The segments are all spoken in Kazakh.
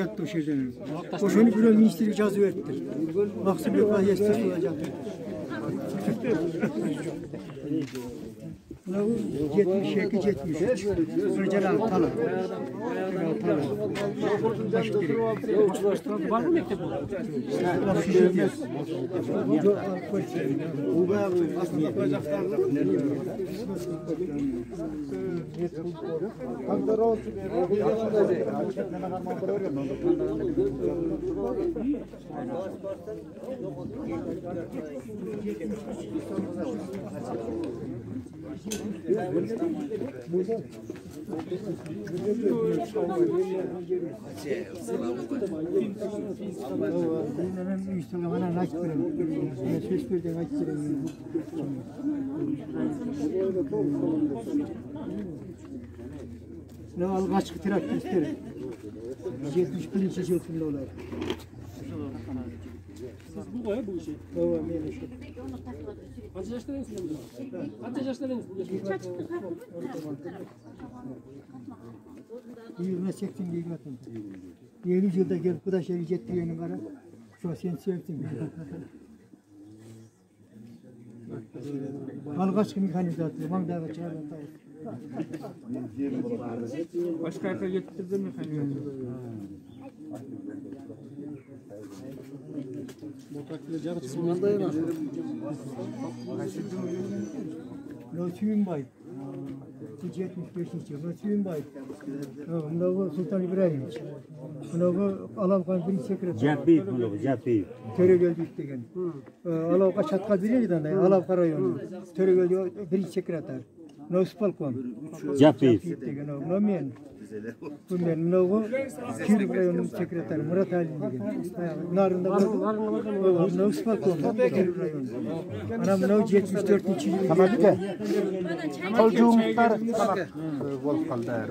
çıkarttı o şeyden. O şunu bir ministeri cazı verdi. Maksim bir vaziyette olacak. Buna 72-73. Sonra Celal Talan. Var mı mektep bu? Ne al kaç traktör isterim. 71. yılında olar. Siz bu koya bu işi. Evet, böyle şey. Kaç yaşlarınız? Kaç yaşlarınız? 28 yılın. 7 yılda gelip bu da şey getiriyorsun kara. Şu sen sevdin. Al kaç gün kandidatı, bana da çağırdı. Başka yere getirdin mi kandidatı? Motaklı canı kısmında yana. Lütfün Bay. 75. Lütfün Bay. Bunlar Sultan İbrahim. Bunlar Alavkan bir sekreter. Ceppi bunu, ceppi. Töregöl degen. Alavka çatka bilirdi de Alavka rayonu. Töregöl bir sekreter. Nospalkom. Ceppi. Degen o men. Bundan nogo Kir rayonu sekreter Murat Ali degen. Narında var. Nospalkom Kir rayonu. Anam no 74. yıl. Tamam bir de. Kolcuğum tutar. Volkan der.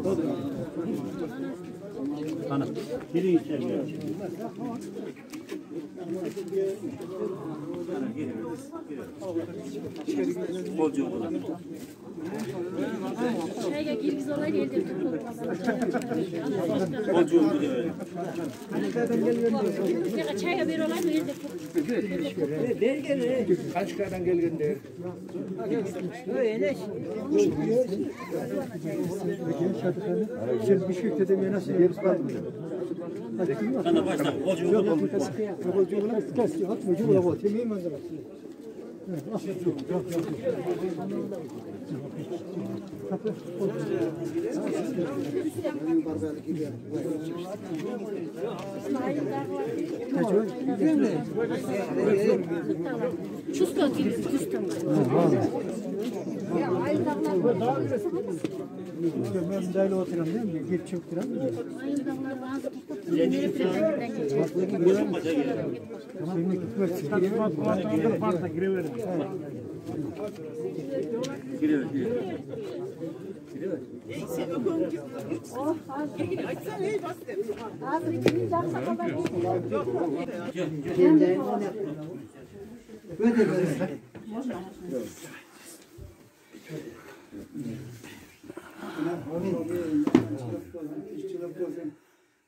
Bana. Biri içeriye. Kolcuğum tutar. Şeye girgiz olaydı elde Kolcuğum tutar. tutuldu. Çaya bir olaydı elde tutuldu. Kaç kadar gelgen der. Sen bir şey dedim nasıl yeriz kaldı. Sana başla. Kolcuğum tutar. Kolcuğuna kes ya atma cumla bu temim manzara. Чувство чувство. Ben dayla oturan değil mi? Git çok duran.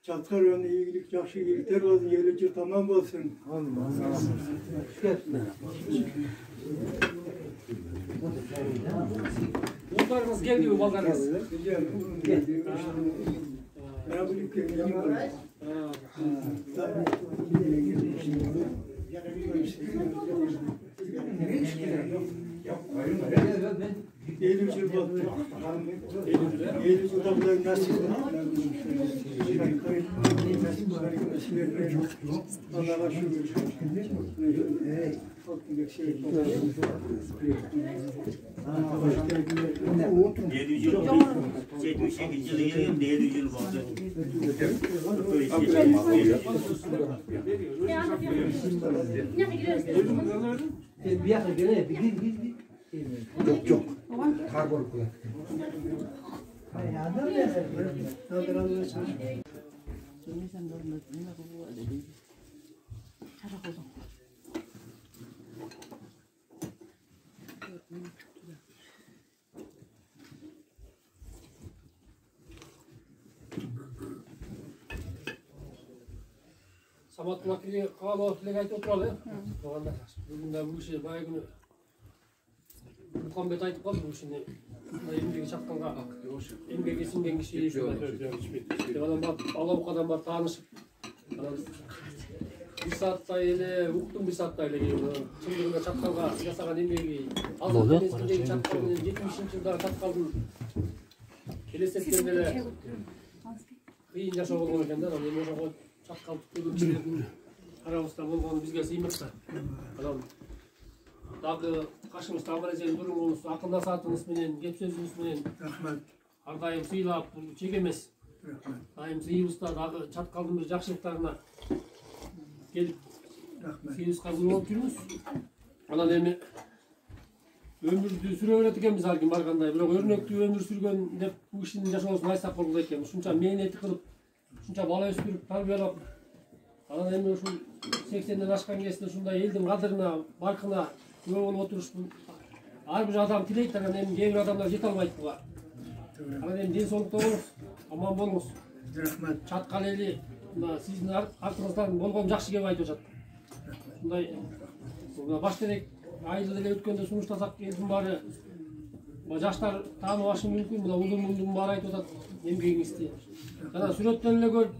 Çatkar önü iyilik, yaxşı iyilikler olsun, yerlici tamam olsun. Muhtarınız geldi mi muhtarınız? Ne bileyim ki, ne var? Eylül yıl baktı. Eylül yılda bunlar nasıl? Allah'a şükür. Yok. Karbon koy. Саматтың акиле каалоо тилек айтып отуралы. Туугандар. Бүгүн да бул киши бая күнү Мухаммед айтып калды бул кишини. Эмгеги чапканга эмгеги сиңген киши деп анан барып алабукадан барып таанышып анан бир сааттай эле уктум, бир сааттай эле чындыгында чапканга жасаган эмгеги азыр мезгилдеги чапкан менен 70-жылдагы чапкандын элестеткенде эле кыйын жашоо болгон экен да. Анан эми ошого чапкан түптөгөн кишилердин арабызда болгону бизге сыймык да. Анан дагы кашыбыз табарежен дуруңубуз, акыл насаатыңыз менен, кеп сөзүңүз менен Рахмат. ар дайым сыйлап, бул чек эмес. Дайым сыйыбызда дагы чаткалдын бир жакшылыктарына келип сыйыбызга күн болуп жүрүбүз. Анан эми өмүрдү сүрө берет экенбиз ар ким баргандай, бирок өрнөктүү өмүр сүргөн деп бул кишинин жашоосун айтсак болот экен. Ушунча мээнет кылып, ушунча бала өстүрүп, тарбиялап, анан эми ушул 80ден ашкан кезде ушундай элдин кадырына, баркына күбө болуп отурушпун. Ар бир адам тилейт, анан эми кээ бир адамдар жете албайт буга. Анан эми ден соолукта болуңуз, аман болуңуз. Рахмат. Чаткал эли мына сиздин артыңыздан болгон жакшы кеп айтып атат. Ушундай башта элек айылда эле өткөндө сунуштасак элдин баары жаштар тааныбашы мүмкүн, мына улум баары айтып атат эмгегиңизди. Жана сүрөттөн эле көрүп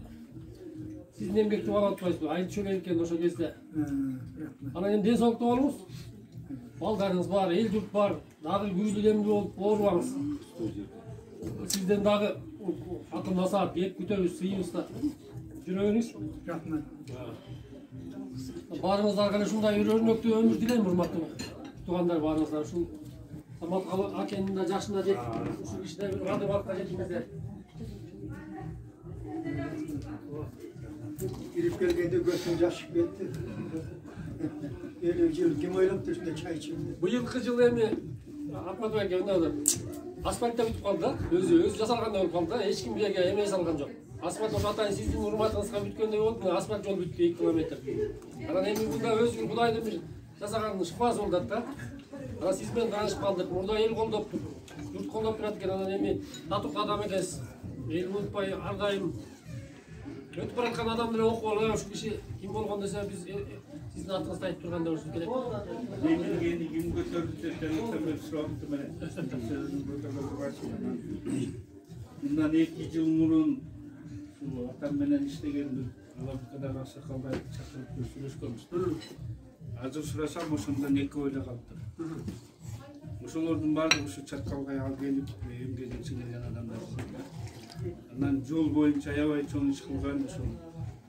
сиздин эмгекти баалап атпайсызбы? Айыл чөбөр экен ошол кезде. Анан эми ден соолукта болуңуз. Балдарыңыз бар, эл журт бар, дагы күйүлүү демдүү болуп оорубаңыз. Сизден дагы акыл насаат, кеп күтөбүз, сыйыбызда жүрө бериңиз. Рахмат. Баарыңыздарга эле ушундай бир өрнөктүү өмүр тилейм, урматтуу туугандар, баарыңыздар ушул Самат акенин да жашына жетип, ушул кишиде бир кадыр балыкка жетиңиздер. Girip gelgende göğsün yaşıp gitti. 50 yıl kim oylap da üstüne çay içildi. Быйылкы жылы эми Ахматов эке мындай асфальтта бүтүп калды да. Өзү жасалгандай болуп калды да. Эч ким биге эмне салган жок. Асфальт ошо атайын сиздин урматыңызга бүткөндөй болду. Мына асфальт жол бүттү 2 километр. Анан эми мында өзү Кудайдын бир жасаган шыфасы болду да. Анан сиз менен таанышып калдык. Мурда эл колдоп, журт колдоп турат экен. Анан эми татыктуу адам экенсиз. Эл унутпай ар дайым өтүп бараткан адам деле окуп алып, ушул киши ким болгон десе биз сиздин атыңызды айтып турганда ушул керек. Эмгени ким көтөрдү деп сурапты менен. Мындан 2 жыл мурун атам менен иштегенбир алабыкадагы аксакалдар чакырып сүйлөшкөнбүз. Азыр сурасам ошондон 2 ойло калыптыр. Ошолордун баардыгы ушу чаткалга келип эмгегин сиңирген адамдар. Анан жол боюнча аябай чоң иш кылган, ошол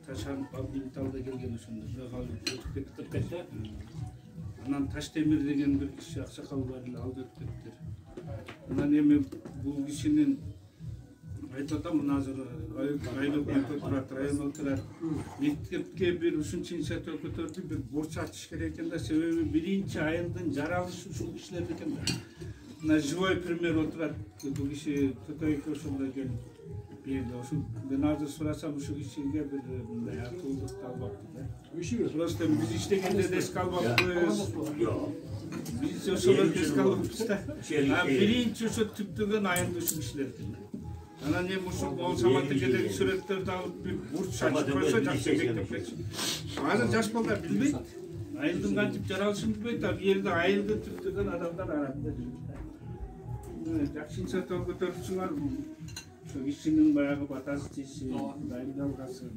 Ташанып Абдимиталда келген ошондо бирок ал өтүп кетти. Анан Таштемир деген бир киши аксакал бар эле, ал өтүп кетти. Анан эми бул кишинин айтып атам, мына азыр районокой турат, районок турат. Мектепке бир ушунча инициатива көтөрдү, бир борч ачыш керек экен да, себеби биринчи айылдын жаралышы ушул кишилер экен да. Мына живой пример отурат, бул киши Көтөйкө ошондо келип берди. Ошол мен азыр сурасам ушул кишиге бир мындай акылдык албапты да. Просто биз иштегенде деск албаппыз. Биз ошолорду деск албаппыз да. Биринчи ошо түптөгөн айылда ушул кишилер экен. Анан эми ушул Ол Саматтыкедеги сүрөттөрдү алып бир бурч ачып койсо жакшы мектепчи. Азыр жаш балдар билбейт. Айылдын кантип жаралышын билбейт, а бу жерде айылды түптөгөн адамдар арасында жүрүп. Жакшы инициатива көтөрүпсүңөр. Ошо кишинин баягы батасы тиши, дайындалгасы.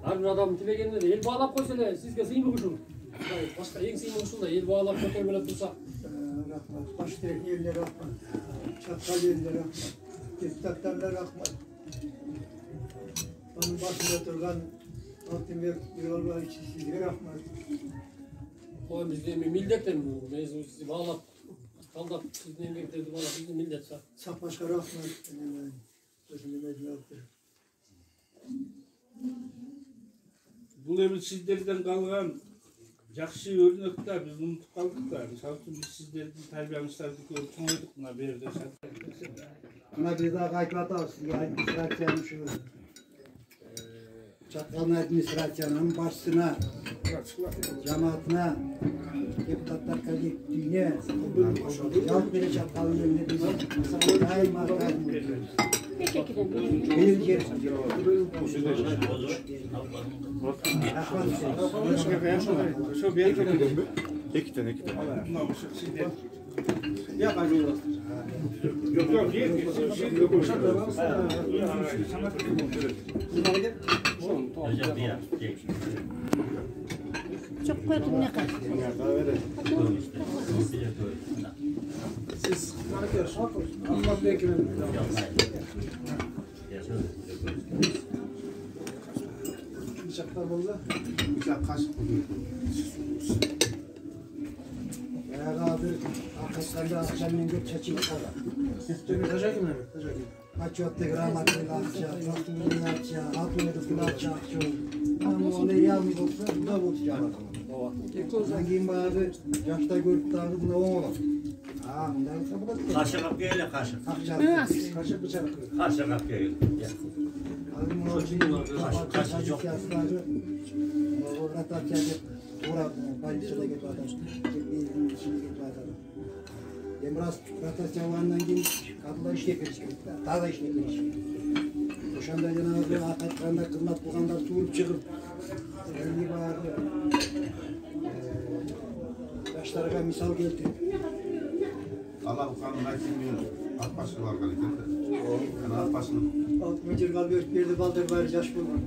Ар бир адам тилегенде эл баалап койсо эле сизге сыймык ушул. Башка эң сыймык ушул да, эл баалап көтөрүп эле турса. Рахмат. Baştaki yerlere rahmat. Çatkal yerlere rahmat. Deputatlarına rahmat. Onun başında oturgan Altınbek Yollar için sizlere rahmat. Ой, бизде милдет эми бул. Мен сизди баалап, калдап, сиздин эмгектерди баалап, биздин милдет са. Sapmaşka rahmat. Özünü mecbur. Бул эми сиздерден калган жакшы өрнөк да, биз унутуп калдык да. Мисалы үчүн биз сиздердин тарбияңыздарды көрүп чоңойдук мына берде. Ama bir daha kaykata sizge administrasyonun şu Çatkalın administrasyonun başçısına, cemaatine, deputatlar kolektifine cevap verir Çatkalın önüne biz daima Peki, benim yerim. İki tane. Çok koydum ne kadar. Siz Allah bekleyin. Bıçaklar valla. Bıçak kaşık buluyor. Ya abi, arkadaşlar akşamleyin bir çeçil kadar. Tacak mı? Kaç yotta gramatını atacak, yoktunu atacak, hatunu atacak. Ama onu yalnız olsa bu da bulacak. Sanki bazı yaşta görüp daha bu ne olur? Ha, bundan sonra bu da Karşı kapıya öyle karşı. akacak. Kaşık bıçak. Karşı kapıya öyle. Aldım o için kaç çok yasları. Orada tatacak. Orada paylaşıda git adam. Çekmeyin içine git adam. Demras ratasyonlarından gelip kadınlar işe girişiyor. Daha da işe girişiyor. Oşanda cenazı akatlarında kırmak bulanlar tuğup çıkıp elini bağırdı. Yaşlarına misal getirip Allah bu kanun hakimliği at başı var kalitede. Yani at başını. Mıcır kalbi örtberdi baldır var yaş bulma.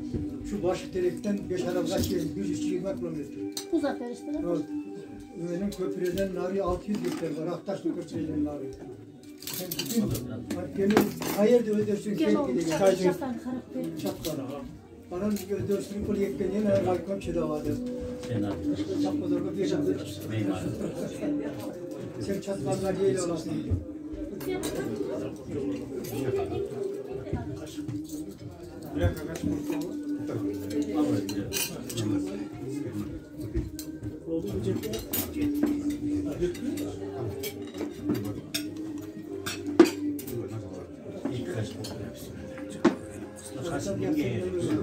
Şu başı terekten 5 araba kaç geldi? 120 kilometre. Uzaklar işte. Öğlenin köprüden nari 600 hektar var. Aktaşlı köprüden nari. Sen bütün gene hayır da ödersin. Gel oğlum çaktan karakter. Çapkana. Paran ödersin kul yekken yine her komşu da vardı. Çapkadırga bir çapkı. Sen çatkallar yeyle olasın.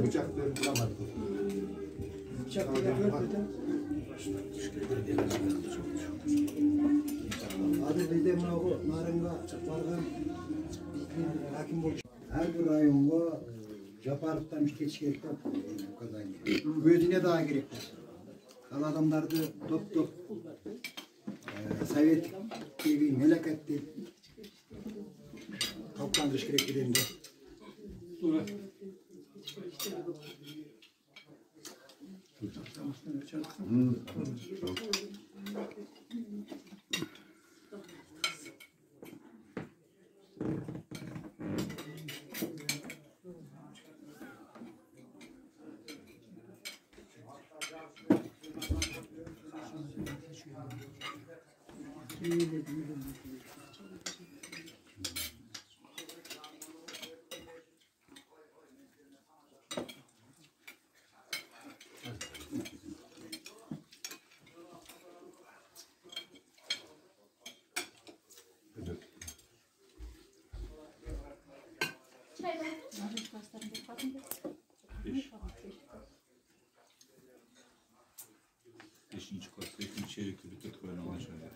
Bıçakları bulamadık. Çapkada gördüm. Adı bizde bu narınga çapargan hakim bolmuş. Her bir rayonga Japarık'tan geçiş gerek yok. Bu kadar. Gözüne daha gerek. Al adamlardı top Sovet gibi meleketli toplandırış gerek gidelim de. Beşinci kat, beşinci çeyrek gibi kötü oynaman şöyle.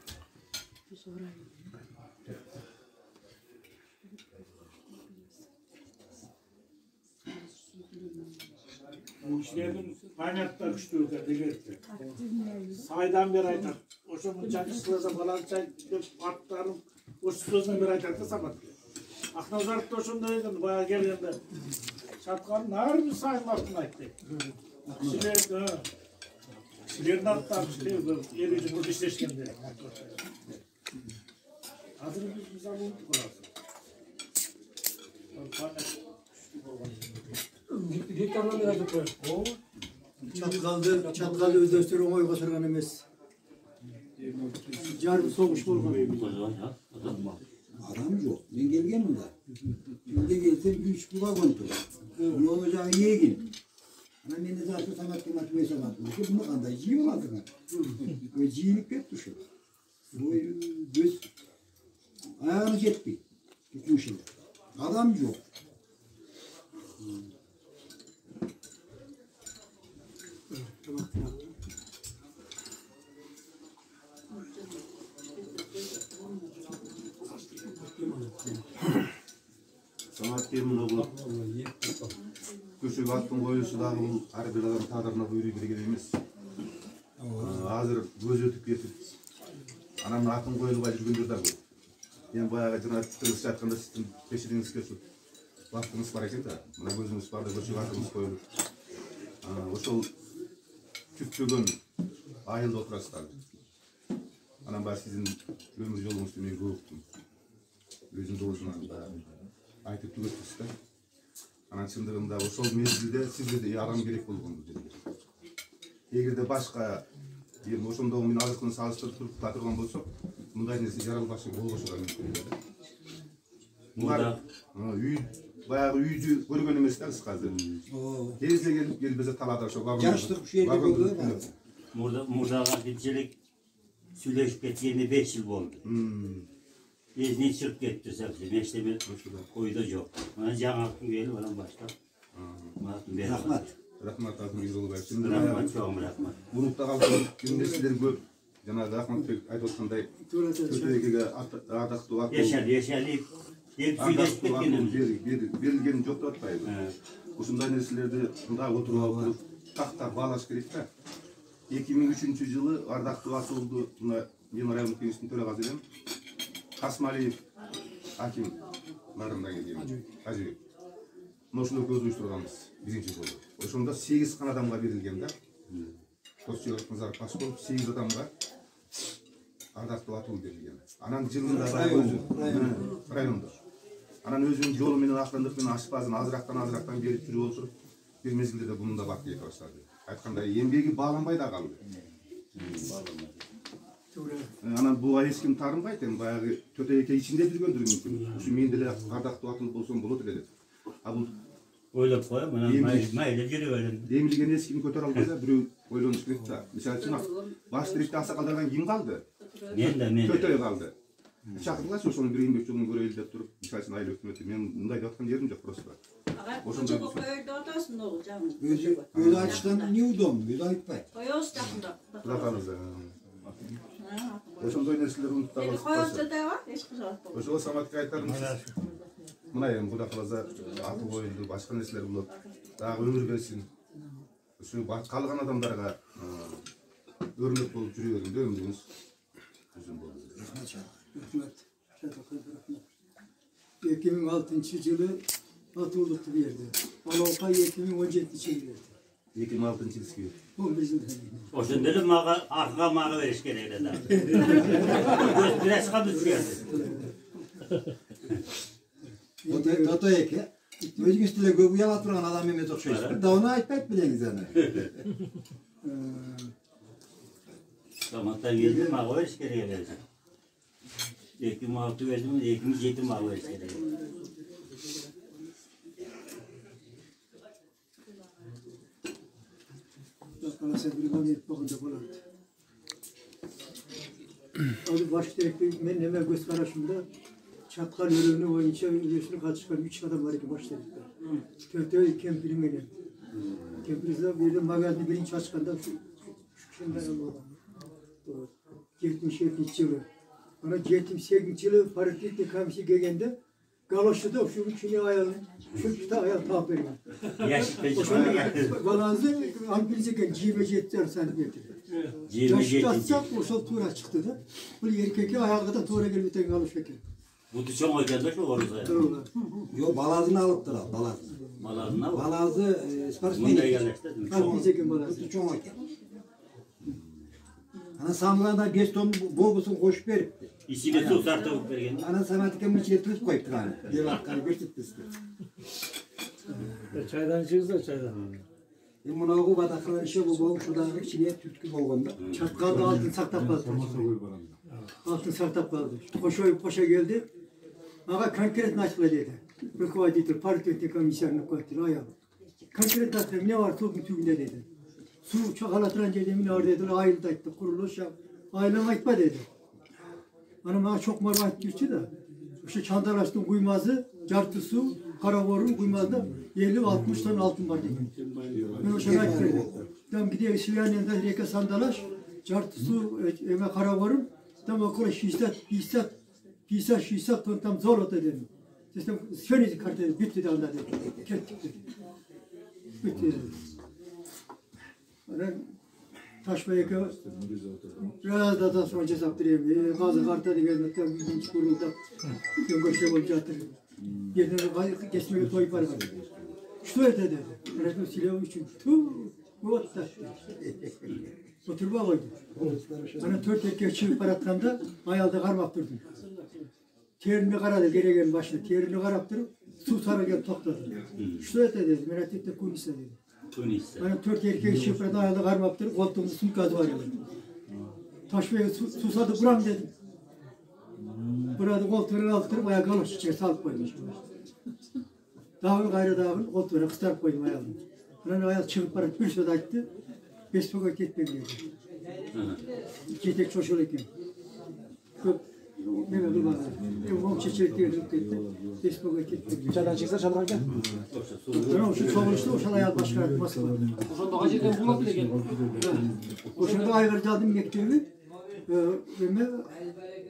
Bu işlerin kaynaklar güçlü geldi. Saydan bir aytar. O zaman çakışırsa falan çay atlarım. O sözden bir aytar da sabat. Akna uzarıp da şundaydı. Bayağı geldiğinde. Çatkan nar mı saymakın ayttı. Silerin atlarmış değil mi? Yeri için burada işleşkende. Hazır biz zaman unuttuk orası. Hektardan biraz yukarı. Çatkaldı özdöstürün oy basırgan emez. Carbi soğumuş bulma. Adam yok. Ben gelgenim da. Şimdi gelsem 3 buga kontu. Ne olacağı iyi gidin. Ama ben de zaten sanat kıymatı ve sanat kıymatı. Bunu kanda yiyor adına. Ve ciyilik hep düşüyor. Bu göz ayağını çekti. Tutmuş şimdi. Adam yok. Sanat yemin oğlu. Köşe Küçük attın koyusu da bu her bir adam tadırına buyuruyor gibi емес. Hazır göz ötüp ketip. Anamın atın koyulubay жүргендер да көп. Мен баяғы жана тыңыз жатқанда сіздің пешіріңіз келіп вақтыңыз бар екен да. Мына көзіңіз бар да көшеге атыңыз қойылып. Ошол күтпөгөн айылда отырасыздар. Анан баягы сиздин өмүр жолуңузду мен көп уктум. Өзүм доозунан айтып түгөттүз да. Анан чындыгында ошол мезгилде сизге да адам керек болгон жерге. Эгерде башка ошондо мен азыркыны салыштырып туруп турган болсок, мындай нерсе жаралбашы болбошу мүмкүн. Булар үй баягы үйдү көргөн эмес да азыр. Кезде келип бизе талаада ошо вагон. Жаштык ушул жерде болду. Мурдага кийинчелик сүйлөшүп кеткенине 5 жыл болду. Эзинен чыгып кетти сапсы. Мештеме койдо жок. Мына жаңалыктын келип анан баштап. Рахмат. Рахмат Атым Бегжолубаев. Рахмат, чоң рахмат. Урукта калган нерселер көп. Жанагы Ахматбек айтып аткандай Төтөбекке атактуу ат. Яшалип сүйлөшүп кеткенimiz. Берилген жок деп атпайбы. Ушундай нерселерди мында отуруп алып тактап баалаш керек да. 2003-жылы ардактуу ат болду. Мына мен райондук кеңештин төрагасы элем. Касмалиев Аким нарында келген. Ажыбек. Ошондой көз уюштурганбыз биринчи жолу. Ошондо 8 гана адамга берилген да. Косчулук Назаров баш болуп 8 адамга ардактуу атуу берилген. Анан жылында райондо. Анан өзүнүн жолу менен акырындык менен ашпазын азырактан берип жүрүп отуруп бир мезгилде бунун да бакыты кете баштады. Айткандай эмгеги бааланбай да калды. Анан буга эч ким таарынбайт эми баягы Төтөбекке ичинде жүргөндүр мүмкүн. Ушу мен деле ардактуу атым болсом болот эле деп. А бул ойлоп коем, анан майлеп жүрүп берем. Демилген эч ким көтөрө албай да, бирөө ойлонуш керек да. Мисалы үчүн баш директор аксакалдардан ким калды? Мен. Төтөбек калды. Чакыргылачы ошонун бир эмгек жолун көрөлү деп туруп, мисалы үчүн айыл өкмөтү мен мындай деп аткан жерим жок просто. Ошондой көйдө атасың огу жаңы. Өзү айтыштан неудобно, өзү айтпайт. Коёбуз жакында. Кудакабыз. Ошондой нерселер унуттабыз. Коёбуз да эч кызат болбойт. Ошол Саматка айтарымыз. Мына эми кудакабызда аты коюлду, башка нерселер болот. Дагы өмүр берсин. Ушу калган адамдарга өрнөк болуп жүрө бергенде өмүрүңүз uzun болду. Рахмат. 2006-жылы атуулукту берди. Алаука 2017-жылы берди. 2006-жылы. Бул биздин. Ошондо эле мага бериш керек эле да. Көз бирас кабыл берди. Төтөбек, өзүңүз деле көп уяла турган адам эмес окшойсуз. Да уну айтпайт белеңиз аны. Саматтан келди мага бериш керек эле. 2006 бердим, 2007 мага бериш керек. Kalasa bir gayet bakınca falan. Abi baş direktör ben hemen göz karşımda çatkal yörüğünü boyunca üyesini kaçışkan 3 adam var ki baş direktör. Tötö kempirin gelen. Kempirizde bir magazin birinci açkanda şu şimdi oldu. 77 yılı. Bana 78 yılı partikli kamisi gelende galoşuda şu üçünü ayağını şu işte ayağı tap veriyor. Balanzı ampilizken G-Jet'ler sen getirdi. G-Jet'ler o tura çıktı da. Bu erkeki ayağı da tura gelmeden galoş eker. Bu da çok oynadı şu orada. Yo balazını alıp durar balaz. Balazını al. Balazı sportsmen. Bunda yerleştirdim. Ampilizken balaz. Bu çok oynadı. Ana samlada 5 ton boğusunu koşup veripti. İçine su sartıp vergen. Ana Samat'ın içine tuz koyup duran. Dev hakkını geçirtmişti. Çaydan içiyoruz da çaydan. Buna o badaklar işe bu boğu şuradan içine tütkü boğunda. Çatkalda altın saktap kaldı. Altın saktap kaldı. Koşa geldi. Ama konkret açıkladı dedi. Rukovadik parti komisyonuna koydu ayağı. Konkret açıkladı ne var tüğünde dedi. Su çakalatıran cedemin oradadır, ayrıldı etti, kuruluş yap. Ailem aytma dedi. Bana bana çok marifet geçti de. İşte Çandalaş'ın kuymazı, cartı su, Karavor'un kuymazda 50-60 ton altın var dedi. Ben o şuna gittim. Tam gidiyor Süleymaniye'den Reka Sandalaş, cartı su, Eme Karavor'un, tam okula şişat ton tam zor oldu dedim. Sistem şöyle kartı bitti de onda dedi. Kettik dedi. bitti. Taşbayaka biraz da sonra hesaptırayım. Gazı karta diye birinci kurulda göçe olacaktır. Yerine geçmeye toy para var. Şu dedi. Resmi silahı için. Bu da. Oturma koydu. Bana 4 erkek çıkıp paratlamda ayalda karmak durdum. Terini karadı gereken başına. Terini karaptırıp su sararken topladı. Şu dedi. Merak etme Tunus'a dedi. Tunus'ta. Bana 4 erkek çıkıp ayalda karmak durdum. Koltuğumda su gazı var. Taşbaya susadı buram dedim. Burada koltuğunu aldırıp ayağa kalmış içeri salıp koymuş. Dağın gayrı dağın koltuğuna kıstarıp koydum ayağını. Bana ayağı çıkıp bana bir söz açtı. Facebook'a gitmem dedi. İki tek çocuğu iken. Ne oldu bana? Evim çiçek diye gitti. Facebook'a gitmem. Çaydan çıksa çaldan gel. Ben o şu çoğuluştu, o şala ayağı başka atması var. Ошондо качектен булат эле экен. Oşunda Ayvırcal'ın mektebi,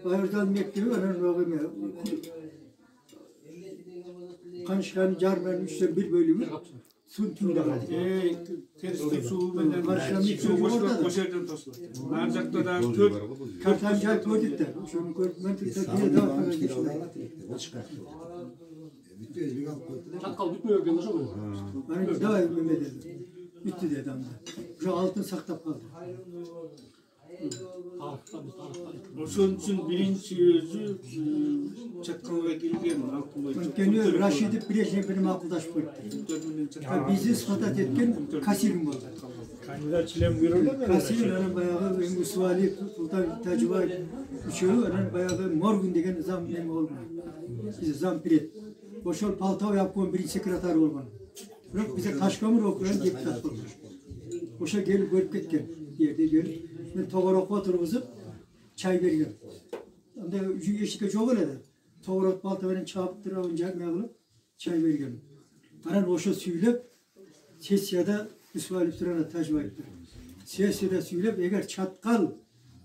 Ayvırcal'ın mektebi, Kanşıkan'ın Carmen'in 3'ten 1 bölümü Suntu'yla kaldı. Terslik su benden Karşılamış su çocuğu boşuna orada da. koşarken tosladı. Narcakta da 4 Kartancay gördükler. Şunu görmem Türkiye'de daha fazla geçti. Чаткал бүтмөй экен ошо. Ben daha evime dedim. Bitti dedi amca. Şu altın saktap kaldı. Ошон үчүн биринчи өзү чаткалга келген алтын боюнча. Geliyor Raşid'i Brejnev'le makıldaş koydu. Bizi ispat etken Kasil'in oldu. Kandidat çilem buyururlar mı? Kasil'in onun bayağı Engu Suali, Sultan Tacıva üçüğü, onun bayağı Morgun degen zam nemi olmadı. Bize zam piret. Boşol paltav yapılan birinci sekreter olmadı. Yok bize Taşkamur okuyan deputat oldu. Boşa gelip görüp ketken yerde gelip. Ben toğraq oturup çay veriyor. Onda eşikte çok öyle de. Toğraq paltavayla çapıp durunca ne yapıp çay veriyor. Bana boşa söyleyip sesiyada üsvalip durana tacva etti. Sesiyada söyleyip eğer Çatkal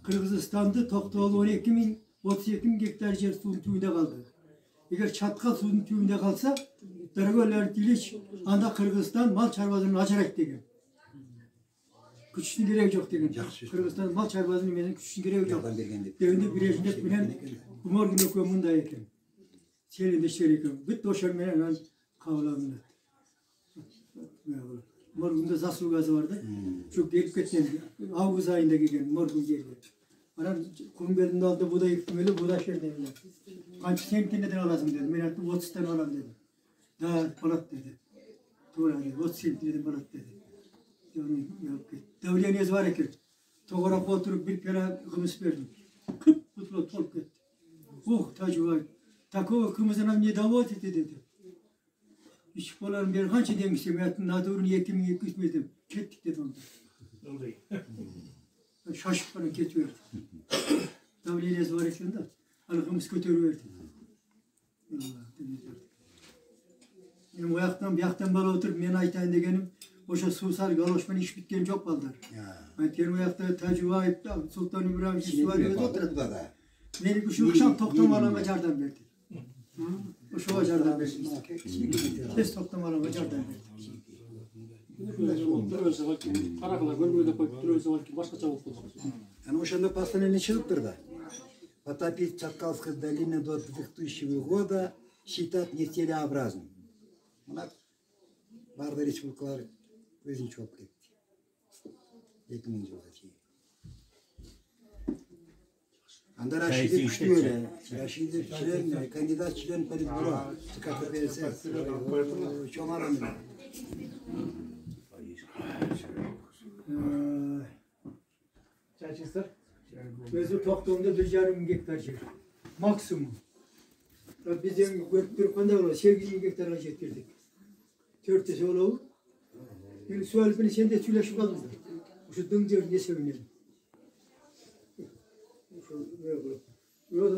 Kırgızistan'da Toktoğlu 32.000 hektar yer suyun tüyünde kaldı. Eğer Çatkal suyun tüyünde kalsa Dargöller Diliç anda Kırgızistan mal çarvazını açarak degen. Küçüğün gereği yok degen. Kırgızistan mal çarvazının benim küçüğün gereği yok. Devinde bir ejnet bilen kumar günü okuyorum eken. Senin de şerikim. Bitti o şermene ben kavlamını. Morgunda zasıl gazı vardı. Çok gelip gittim. Ağuz ayında geldim. Morgun geldi. Bana kurum belinde aldı. Bu da yıktımeli. Bu da şerden. Kaç semti neden alasın dedim. Ben artık 30 tane alam dedim. Daha balat dedi. Doğru dedi. 30 semti dedim balat dedi. Devleniyez var ki. Toğraq oturup bir kere kımız verdim. Kıp putlu tolk etti. Tacı var. Takı kımızına niye davet etti dedi. İş bolarım bir kança demiştim. Nadur'un yetimi yıkışmadım. Kettik dedi onda. Şaşıp bana ketiyordu. Devleniyez var ki onda. Algımız götürüverdi. Benim o yaktan bana oturup men aytayın degenim. Oşa susar galışmanın iş bitken çok baldır. Ben kendi ayakta tecrübe ettim. Sultan İbrahim Şişvali'ye de oturdu. Beni şu akşam toktam alama cardan verdi. O şu acardan verdi. Kes toktam alama cardan verdi. Karakılar bölmede koyup duruyorsa var ki başka çabuk olsun. Yani ошондо постоянно чыгып турду. Потопить Чаткалской долины до 2000 года считать нецелесообразным. Мына бардык республикалар өзүнчө болуп кетти. 2000 жылга чейин. Анда Рашидов күчтүү эле. Рашидов член, кандидат член политбюро КПСС. Чоң арам. Çayçıstır. Özü toktuğumda 1,5 hektar yer. Maksimum. Bizim görüp durkanda ola 8 hektara getirdik. Törtesi ola. Bir sual beni sen de söyleşip kaldın. Şu dın diyor ne sevinelim.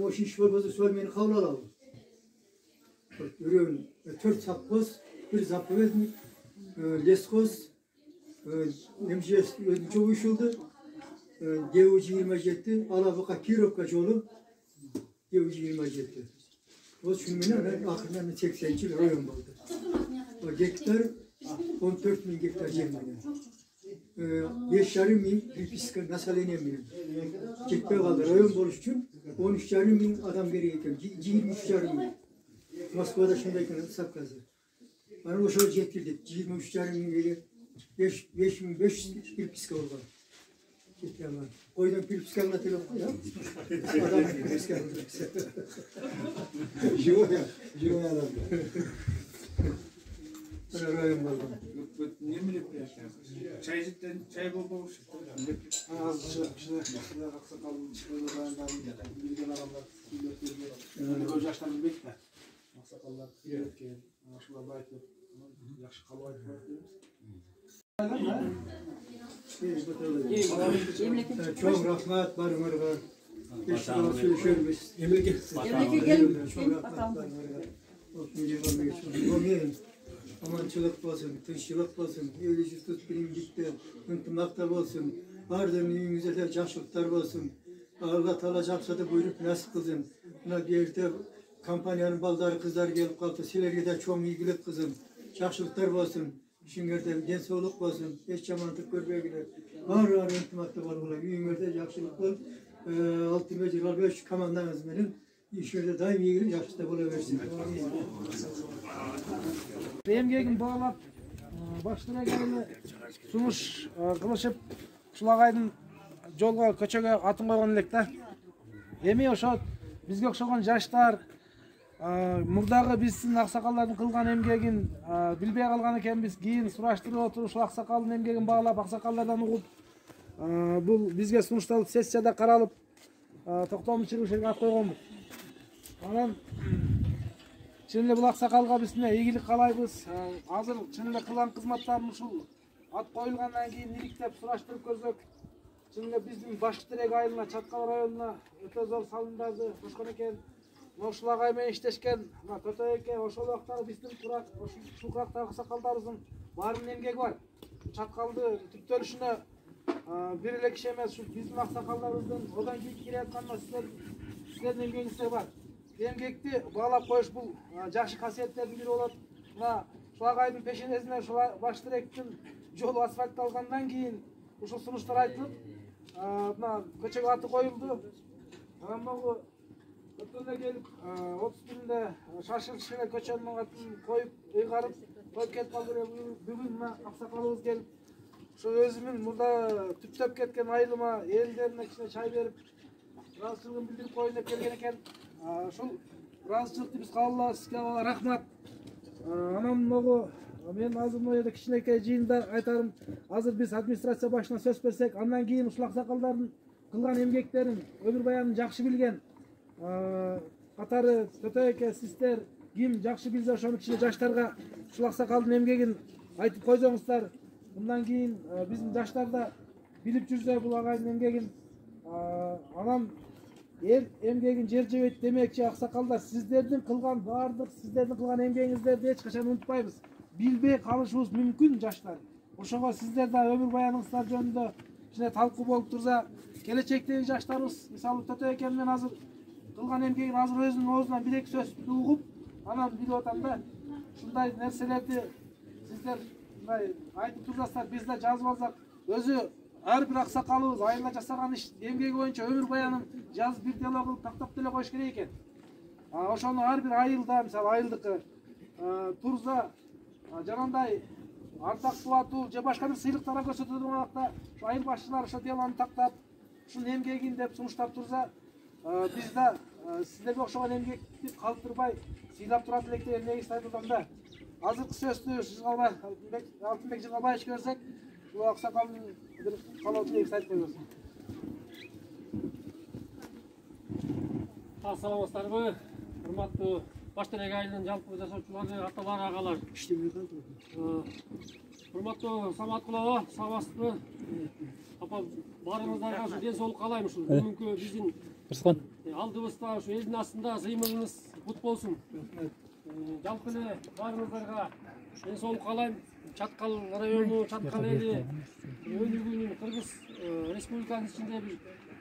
O şiş var bazı sual beni kavla alalım. Görüyorum. 4 sapkoz, bir zapkoz, leskoz, nemşes çok uçuldu. Gevucu 27, Alabaka Kirovka yolu Gevucu 27. O şunun akırlarını 80 rayon oldu. O hektar 14.000 gektar jemlegen. 5,5 bin Bilpiska nasalene bilen. Jetpe kaldı. Rayon boluş için 13,5 bin adam gerek ekan. 23,5 bin. Moskvada şundayken hesap kazı. Bana o şöyle getirdik. 23,5 bin geri 5.500 Bilpiska oldu. Jetpe'ler. Koydan Bilpiska'na telefon ya. Adam Bilpiska. Jiroya adam. Rayon bolu. Ne mi yapıyor? Çaycıktan çay bol bol. Az çıkıyor. Aksakalın çıkıyor. Bilgen adamlar. Göz yaşlarını bekler. Aksakallar yürütken. Şurada baytı. Yaxşı kalı aytmak deymiz. Çok rahmat barımırga. İşte söylüşürüz. Emleke Çok rahmat barımırga. Olsun amançılık olsun, tinçlik olsun, öylece tut bilimlikte, ıntımakta olsun, ardın uyunuza da yaşlıklar olsun. Allah Teala yapsa da buyurup nasip kılsın. Buna bir yerde kampanyanın baldarı kızlar gelip kaldı. Silerge de çok ilgilik kızım. Yaşlıklar olsun. Şingerde gen soğuk olsun. Hiç yamanlık görmeye gider. Var ıntımakta var ola. Uyunuza yaşlık ol. Altı mecral 5 kamandanız benim. İşlerde daim ilgili yaşlıkta bulaversin. Emgegin bağlap başına gelini sumuş kılışıp Şulagay'dın жолго көчөгө атын койгон элек да. Эми ошо бизге окшогон жаштар мурдагы биздин аксакалдардын кылган эмгегин билбей калган экенбиз. Кийин сураштырып отуруп ушул аксакалдын эмгегин баалап аксакалдардан угуп бул бизге сунушталып сессияда каралып токтомун чыгышына ат койгонбуз. Анан чын эле бул аксакалга биз ийгилик каалайбыз. Азыр чын эле кылган кызматтарын ушул ат коюлгандан кийин иликтеп сураштырып көрсөк, чын эле биздин башкы терек айылына, Чаткал районуна өтө зор салымдарды кошкон экен. Ушул агай менен иштешкен Төтө эке ошол убактагы биздин ушул курактагы аксакалдарыбыздын баарынын эмгеги бар. Чаткалды түптөлүшүнө бир эле киши эмес, ушу биздин аксакалдарыбыздын одан кийинки келатканына силердин эмгегиңиздер бар. Эмгекти баалап коюш бул жакшы касиеттердин бири болот. Ушул агайдын пешенесине ушул баш теректин жолу асфальтталгандан кийин ушул сунуштар айтылып, көчөгө аты коюлду. Анан могу өткөндө келип 30-күндө шашылыш эле көчөнүн атын коюп, ыйгарып кетип калды. Бүгүн аксакалыбыз келип, ушу өзүмүн мурда түптөп кеткен айылыма, элдерине кичине чай берип, ыраазычылыгын билдирип коюн деп келген экен. Ушул ыраазычылыкты биз кабыл алабыз. Сизге рахмат. Анан могу мен азыр мына жерде кичинекей жыйында айтарым. Азыр биз администрация башына сөз берсек, андан кийин ушул аксакалдардын кылган эмгектерин өмүр баянын жакшы билген катары Төтө эке, сиздер ким жакшы билсе ошону кичине жаштарга ушул аксакалдын эмгегин айтып койсоңуздар. Мындан кийин биздин жаштар да билип жүрсө бул агайдын эмгегин. Анан эл эмгегин жер жебейт демекчи аксакалдар, сиздердин кылган баардык сиздердин кылган эмгегиңиздерди эч качан унутпайбыз. Билбей калышыбыз мүмкүн жаштар. Ошого сиздер да өмүр баяныңыздар жөнүндө кичине талкуу болуп турса, келечектеги жаштарыбыз, мисалы Төтө эке менен азыр кылган эмгегин азыр өзүнүн оозунан бир-эки сөз угуп, анан билип атам да, ушундай нерселерди сиздер мындай айтып турсаңыздар, биз да жазып алсак, өзү ар бир аксакалыбыз айылда жасаган иш эмгеги боюнча өмүр баянын жазып бир дело кылып тактап деле коюш керек экен. Ошону ар бир айылда, мисалы айылдыкы турса, жанагындай ардактуу атуу же башка бир сыйлыктар көрсөтөдүгөн убакта ушу айыл башчылары ошо делону тактап, ушунун эмгегин деп сунуштап турса, биз да сиздерге окшогон эмгекти калтырбай сыйлап турат элек деген негизди айтып атам да. Азыркы сөздү Алтынбек Жыргалбаевич көрсөк, ушул аксакалдын бир каалоочу негизди айтып койбосун. Саламатсыздарбы, урматтуу баш терек айылынын жалпы жашоочулары, аталар, агалар. Урматтуу Саматкулова, сабасызбы? Апа, баарыңыздарга ушу ден соолук каалайм. Ушул бүгүнкү биздин алдыбызда ушу элдин астында зыймылыңыз бут болсун. Жалпы эле баарыңыздарга ден соолук каалайм. Чаткал району, Чаткал эли өнүгүүнүн Кыргыз Республикасынын ичинде бир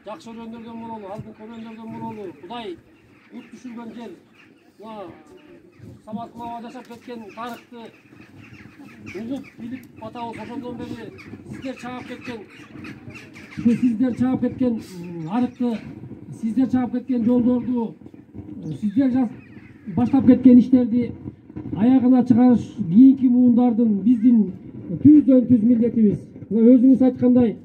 жакшы өрөндөрдөн бололу, алдыңкы өрөндөрдөн бололу, Кудай ут түшүргөн жер. Саматкулова жашап кеткен тарыхты угуп билип атабыз ошондон бери сиздер чаап кеткен арыкты, сиздер чаап кеткен жолдорду, сиздер баштап кеткен иштерди аягына чыгарыш кийинки муундардын биздин түздөн түз милдетибиз. Өзүңүз айткандай,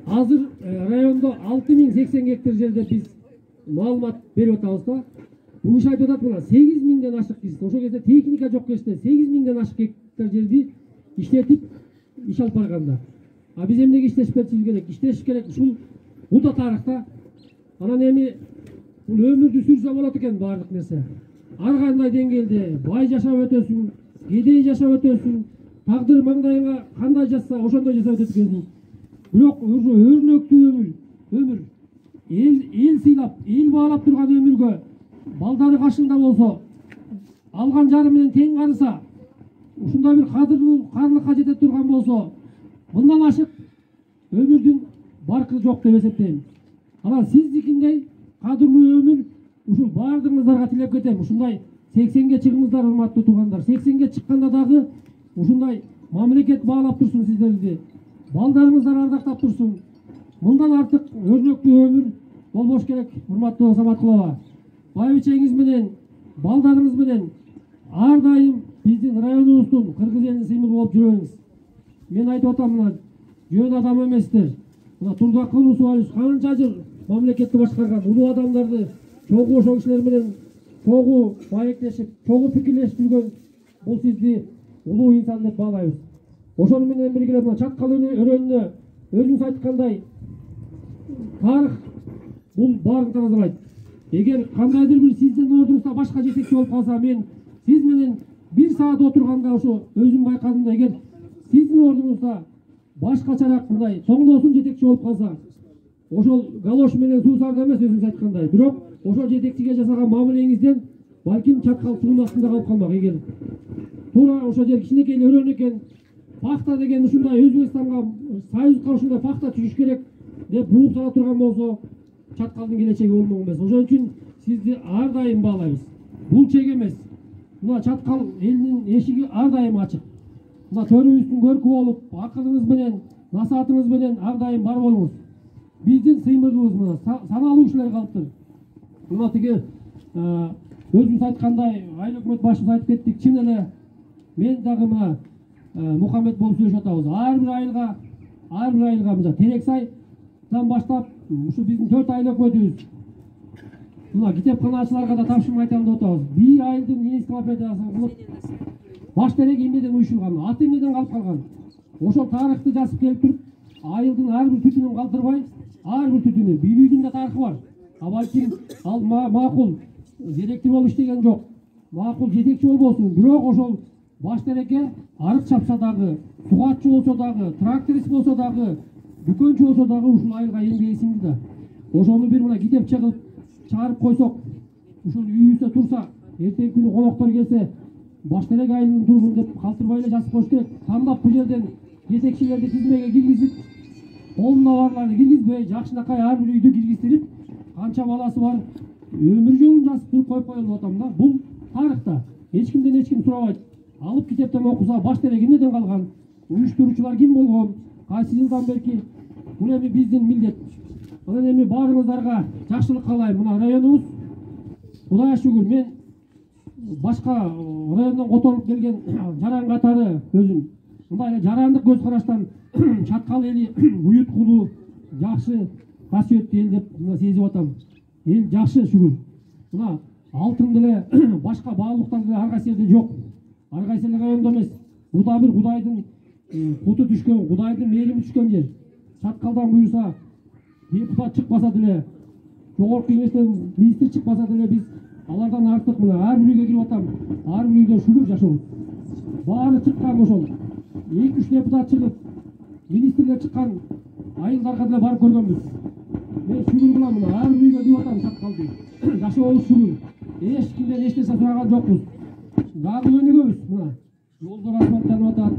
азыр райондо 6080 гектар жерде биз маалымат берип атабыз да. Бул иш айтып атат мына 8000ден ашык биз. Ошол кезде техника жок кезде 8000ден ашык гектар жерди иштетип иш алып барганда. А биз эмнеге иштешпешибиз керек? Иштеш керек. Бул да тарыхта. Анан эми бул өмүрдү сүрсө болот экен баардык нерсе. Ар кандай деңгээлде бай жашап өтөсүң, кедей жашап өтөсүң, тагдыр маңдайыңа кандай жазса ошондой жашап өтөсүң. Бирок өрнөктүү өмүр, эл сыйлап, эл баалап турган өмүргө балдары кашында болсо, алган жары менен тең карыса, ушундай бир кадырлыкка жете турган болсо, мындан ашык өмүрдүн баркы жок деп эсептейм. Анан сиздикиндей кадырлуу өмүр ушул баардыгыңыздарга тилеп кетем. Ушундай 80ге чыгыңыздар, урматтуу туугандар. 80ге чыкканда дагы ушундай мамлекет баалап турсун сиздерди. Балдарыңыздар ардактап турсун. Мындан артык өрнөктүү өмүр болбош керек, урматтуу Саматкулова. Байбичеңиз менен, балдарыңыз менен ар дайым биздин районубуздун, кыргыз элинин сыймыгы болуп жүрөңүз. Мен айтып атам, мына жөн адам эместер. Мына Турдакыл Усубалиевич канча жыл мамлекетти башкарган улуу адамдарды чогуу ошол кишилер менен чогуу маектешип, чогуу пикирлешип жүргөн бул сизди улуу инсан деп баалайбыз. Ошону менен бирге мына чаткал өрөөнүнө өзүңүз айткандай тарых бул баарын таразалайт. Эгер кандайдыр бир сиздин ордуңузда башка жетекчи болуп калса, мен сиз менен 1 саат отурганда ошо өзүм байкадым да, эгер сиздин ордуңузда башкачараак мындай тоңдосун жетекчи болуп калса, ошол галош менен суусарды эмес, өзүңүз айткандай, бирок ошол жетекчиге жасаган мамилеңизден балким чаткал суунун астында калып калмак. Эгер туура ошол жер кичинекей өрөөн экен, пахта деген ушундай Өзбекстанга, Союзга ушундай пахта түшүш керек деп бууп сала турган болсо, чаткалдын келечеги болмок эмес. Ошон үчүн сизди ар дайым баалайбыз. Бул чек эмес. Мына чаткал элинин эшиги ар дайым ачык. Мына төрүбүздүн көркү болуп, акылыңыз менен, насаатыңыз менен ар дайым бар болуңуз. Биздин сыймыгыбыз мына саналуу кишилер калыптыр. Мына тиги өзүңүз айткандай, айыл өкмөт башчыбыз айтып кеттик, чын эле мен дагы мына Мухаммед болуп сүйлөшүп атабыз. Ар бир айылга мына Терексайдан баштап ушу биздин 4 айыл өкмөтүбүз. Мына китепканачыларга да тапшырма айтам деп атабыз. Бир айылдын энциклопедиясын кылып баш тереги эмнеден уюшулган, аты эмнеден калып калган. Ошол тарыхты жазып келип туруп, айылдын ар бир түтүнүн калтырбай, ар бир түтүнү, бир үйдүн да тарыхы бар. А балким ал макул директор болуп иштеген жок, макул жетекчи болбосун, бирок ошол баш тереке арык чапса дагы, сугатчы болсо дагы, тракторист болсо дагы, дүкөнчү болсо дагы ушул айылга эмгеги сиңди да. Ошону бир мына китепче кылып чыгарып койсок, ушул үйүбүздө турса, эртең күнү коноктор келсе, баш терек айылын тургун деп калтырбай эле жазып коюш керек. Тандап бул жерден жетекчилерди тизмеге киргизип, колунда барларды киргизбей, жакшынакай ар бир үйдү киргиздирип, канча баласы бар өмүр жолун жазып туруп коюп коелу атам да. Бул тарыхта эч кимден эч ким сурабайт. Алып китептен окуса, баш терек эмнеден калган, уюштуруучулар ким болгон, кайсы жылдан берки, бул эми биздин милдет. Анан эми баарыңыздарга жакшылык каалайм. Мына районубуз Кудайга шүгүр, мен башка райондон которуп келген жаран катары өзүм мындай жарандык көз караштан чаткал эли уюткулуу, жакшы, касиеттүү эл деп сезип атам. Эл жакшы шүгүр. Мына алтын деле башка баалуулуктар деле ар кайсы жерде жок. Ар кайсы райондо эмес. Бул да бир Кудайдын куту түшкөн, Кудайдын мээрими түшкөн жер. Чаткалдан буюрса, депутат чыкпаса деле, жогорку кеңештен министр чыкпаса деле, биз алардан артык мына ар бир үйгө кирип атам. Ар бир үйдө шүгүр жашообуз. Баары чыккан ошол. 2-3 депутат чыгып, министрлер чыккан айылдарга деле барып көргөнбүз. Мен шүгүр кылам, мына ар бир үйгө кирип атам чаткалды. Жашообуз шүгүр. Эч кимден эч нерсе сураган жокпуз. Дагы өнүгөбүз. Мына жолдор асфальтталып атат.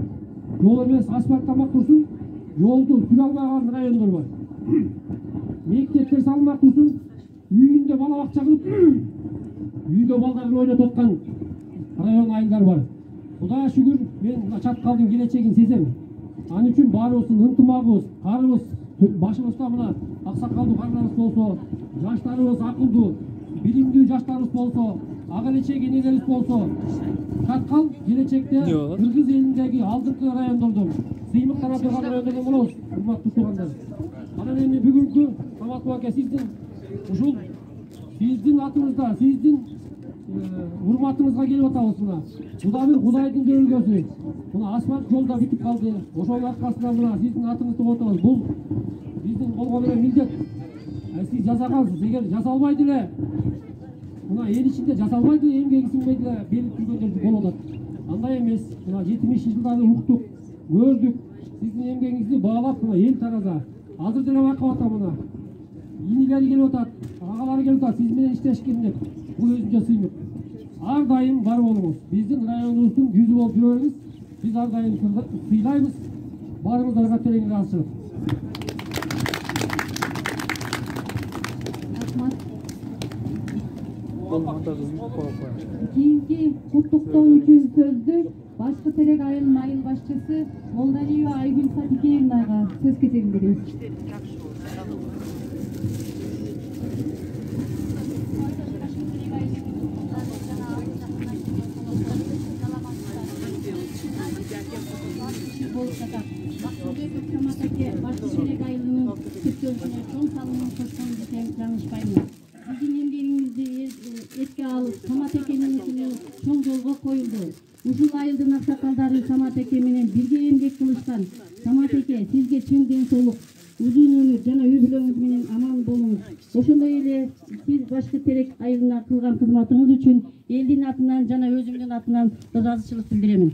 Жол эмес, асфальттамак турсун. Жолду сүрө албаган райондор бар. Мектептер салмак турсун. Үйүндө бала бакча кылып, үйдө балдарын ойнотуп аткан район айылдар бар. Кудайга шүгүр, мен Чаткалдын келечегин сезем. An үчүн баарыбыздын ынтымагыбыз, карыбыз, башыбызда мына аксакалдуу карларыбыз болсо, жаштарыбыз акылдуу, билимдүү жаштарыбыз болсо, келечек энелерибиз болсо, Чаткал келечекте Кыргыз элиндеги алдыңкы райондордун сыймыктана турган райондордон болобуз, урматтуу туугандар. Анан эми бүгүнкү Саматов аке ушул сиздин атыңызда, сиздин урматыңызга келип атабыз мына. Буда бир Кудайдын жөргөсү. Мына асфальт жолда бүтүп калды. Ошол аркасында мына сиздин атыңызды коюп атабыз. Бул биздин колго берен милдет. Сиз жасагансыз. Эгер жасалбайды эле, мына эл ичинде жасалбайды эле, эмгеги сиңбейди эле, берип жүргөндөр болуп атат. Андай эмес. Мына 70-жылдарды уктук, көрдүк. Сиздин эмгегиңизди баалап мына эл тараза. Азыр деле байкап атам мына. Инилери келип атат, агалары келип атат, сиз менен иштешкин деп. Бул өзүнчө сыймык. Ар дайым бар болуңуз. Биздин районубуздун жүзү болуп жүрөбүз. Биз ар дайым сыйлайбыз. Баарыңыздарга терең ыраазычылык. Кийинки куттуктоо үчүн сөздү Башкы Терек айылынын айыл башчысы Молдалиева Айгүл Садикеевнага сөз кезегин беребиз. Самат аке Башкы Терек айылынын көчкөлүшүнө чоң салымын кошкон десем жаңылышпаймын. Сиздин эмгегиңизди эске алып, Самат акенин исми чоң жолго коюлду. Ушул айылдын аксакалдары Самат аке менен бирге эмгек кылышкан. Самат аке, сизге чың ден соолук, узун өмүр жана үй бүлөңүз менен аман болуңуз. Ошондой эле сиз Башкы Терек айылына кылган кызматыңыз үчүн элдин атынан жана өзүмдүн атынан ыраазычылык билдирем.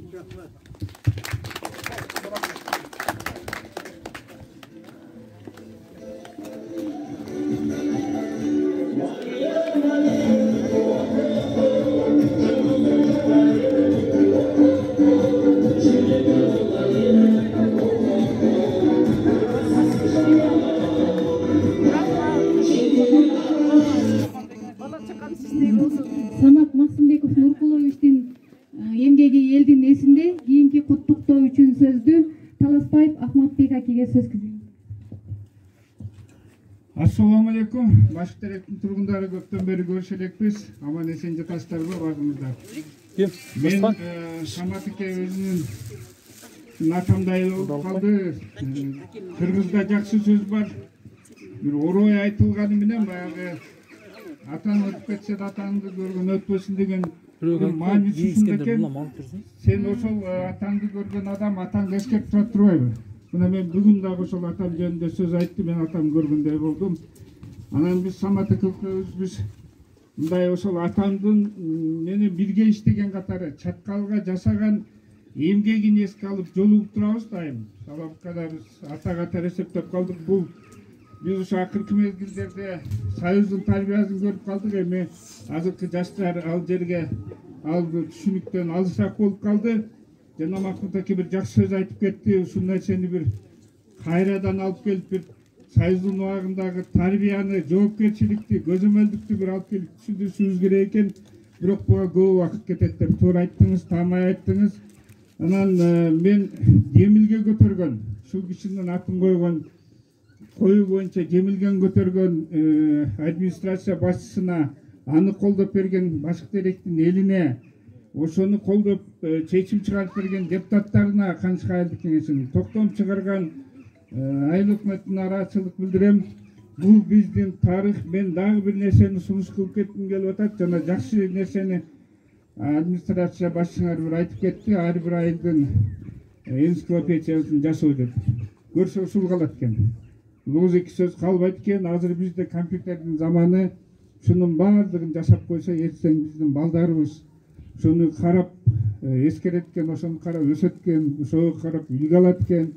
Самат Максымбеков Нуркуловичтин эмгеги элдин эсинде. Кийинки куттуктоо үчүн сөздү Таласбаев Ахматбек акеге сөз кызым. Ассаламу алейкум. Башкы Теректин тургундары көптөн бери көрүшө элекпиз. Аман эсен жатасыздарбы баарыңыздар? Мен Самат аке өзүнүн атамдай болуп калды. Кыргызда жакшы сөз бар. Бир орой айтылганы менен баягы атаң өтүп кетсе атаңды көргөн өтпөсүн деген маанисин экен. Сен ошол атаңды көргөн адам атаңды эскерип тура турбайбы? Мына мен бүгүн дагы ошол атам жөнүндө сөз айтты, мен атам көргөндөй болдум. Анан биз Самат экөөбүз мындай ошол атамдын менен бирге иштеген катары Чаткалга жасаган эмгегин эске алып жолугуп турабыз дайым. Сабапкада биз ата катары эсептеп калдык. Бул биз ошо акыркы мезгилдерде союздун тарбиясын көрүп калдык. Эми азыркы жаштар ал жерге ал түшүнүктөн алысыраак болуп калды. Жана Махмут аке бир жакшы сөз айтып кетти. Ушул нерсени бир кайрадан алып келип бир союздун убагындагы тарбияны, жоопкерчиликти, көзөмөлдүктү бир алып келип түшүндүрүшүбүз керек экен. Бирок буга көп убакыт кетет деп туура айттыңыз, таамай айттыңыз. Анан мен жемилге көтөргөн, ушул кишинин атын койгон коюу боюнча жемилген көтөргөн администрация башчысына, аны колдоп берген Башкы Теректин элине, ошону колдоп чечим чыгарып берген депутаттарына Канчкы айылдык кеңешинин токтом чыгарган айыл өкмөтүнө ыраазычылык билдирем. Бул биздин тарых. Мен дагы бир нерсени сунуш кылып кетким келип атат. Жана жакшы нерсени администрация башчыңар бир айтып кетти. Ар бир айылдын энциклопедиясын жасоо деп. Көрсө ушул калат экен. Бул эки сөз калбайт экен. Азыр бизде компьютердин заманы. Шунун баардыгын жашап койсо, эртең биздин балдарыбыз ошону карап эскерет экен, ошону карап өсөт экен, ошого карап үлгү алат экен.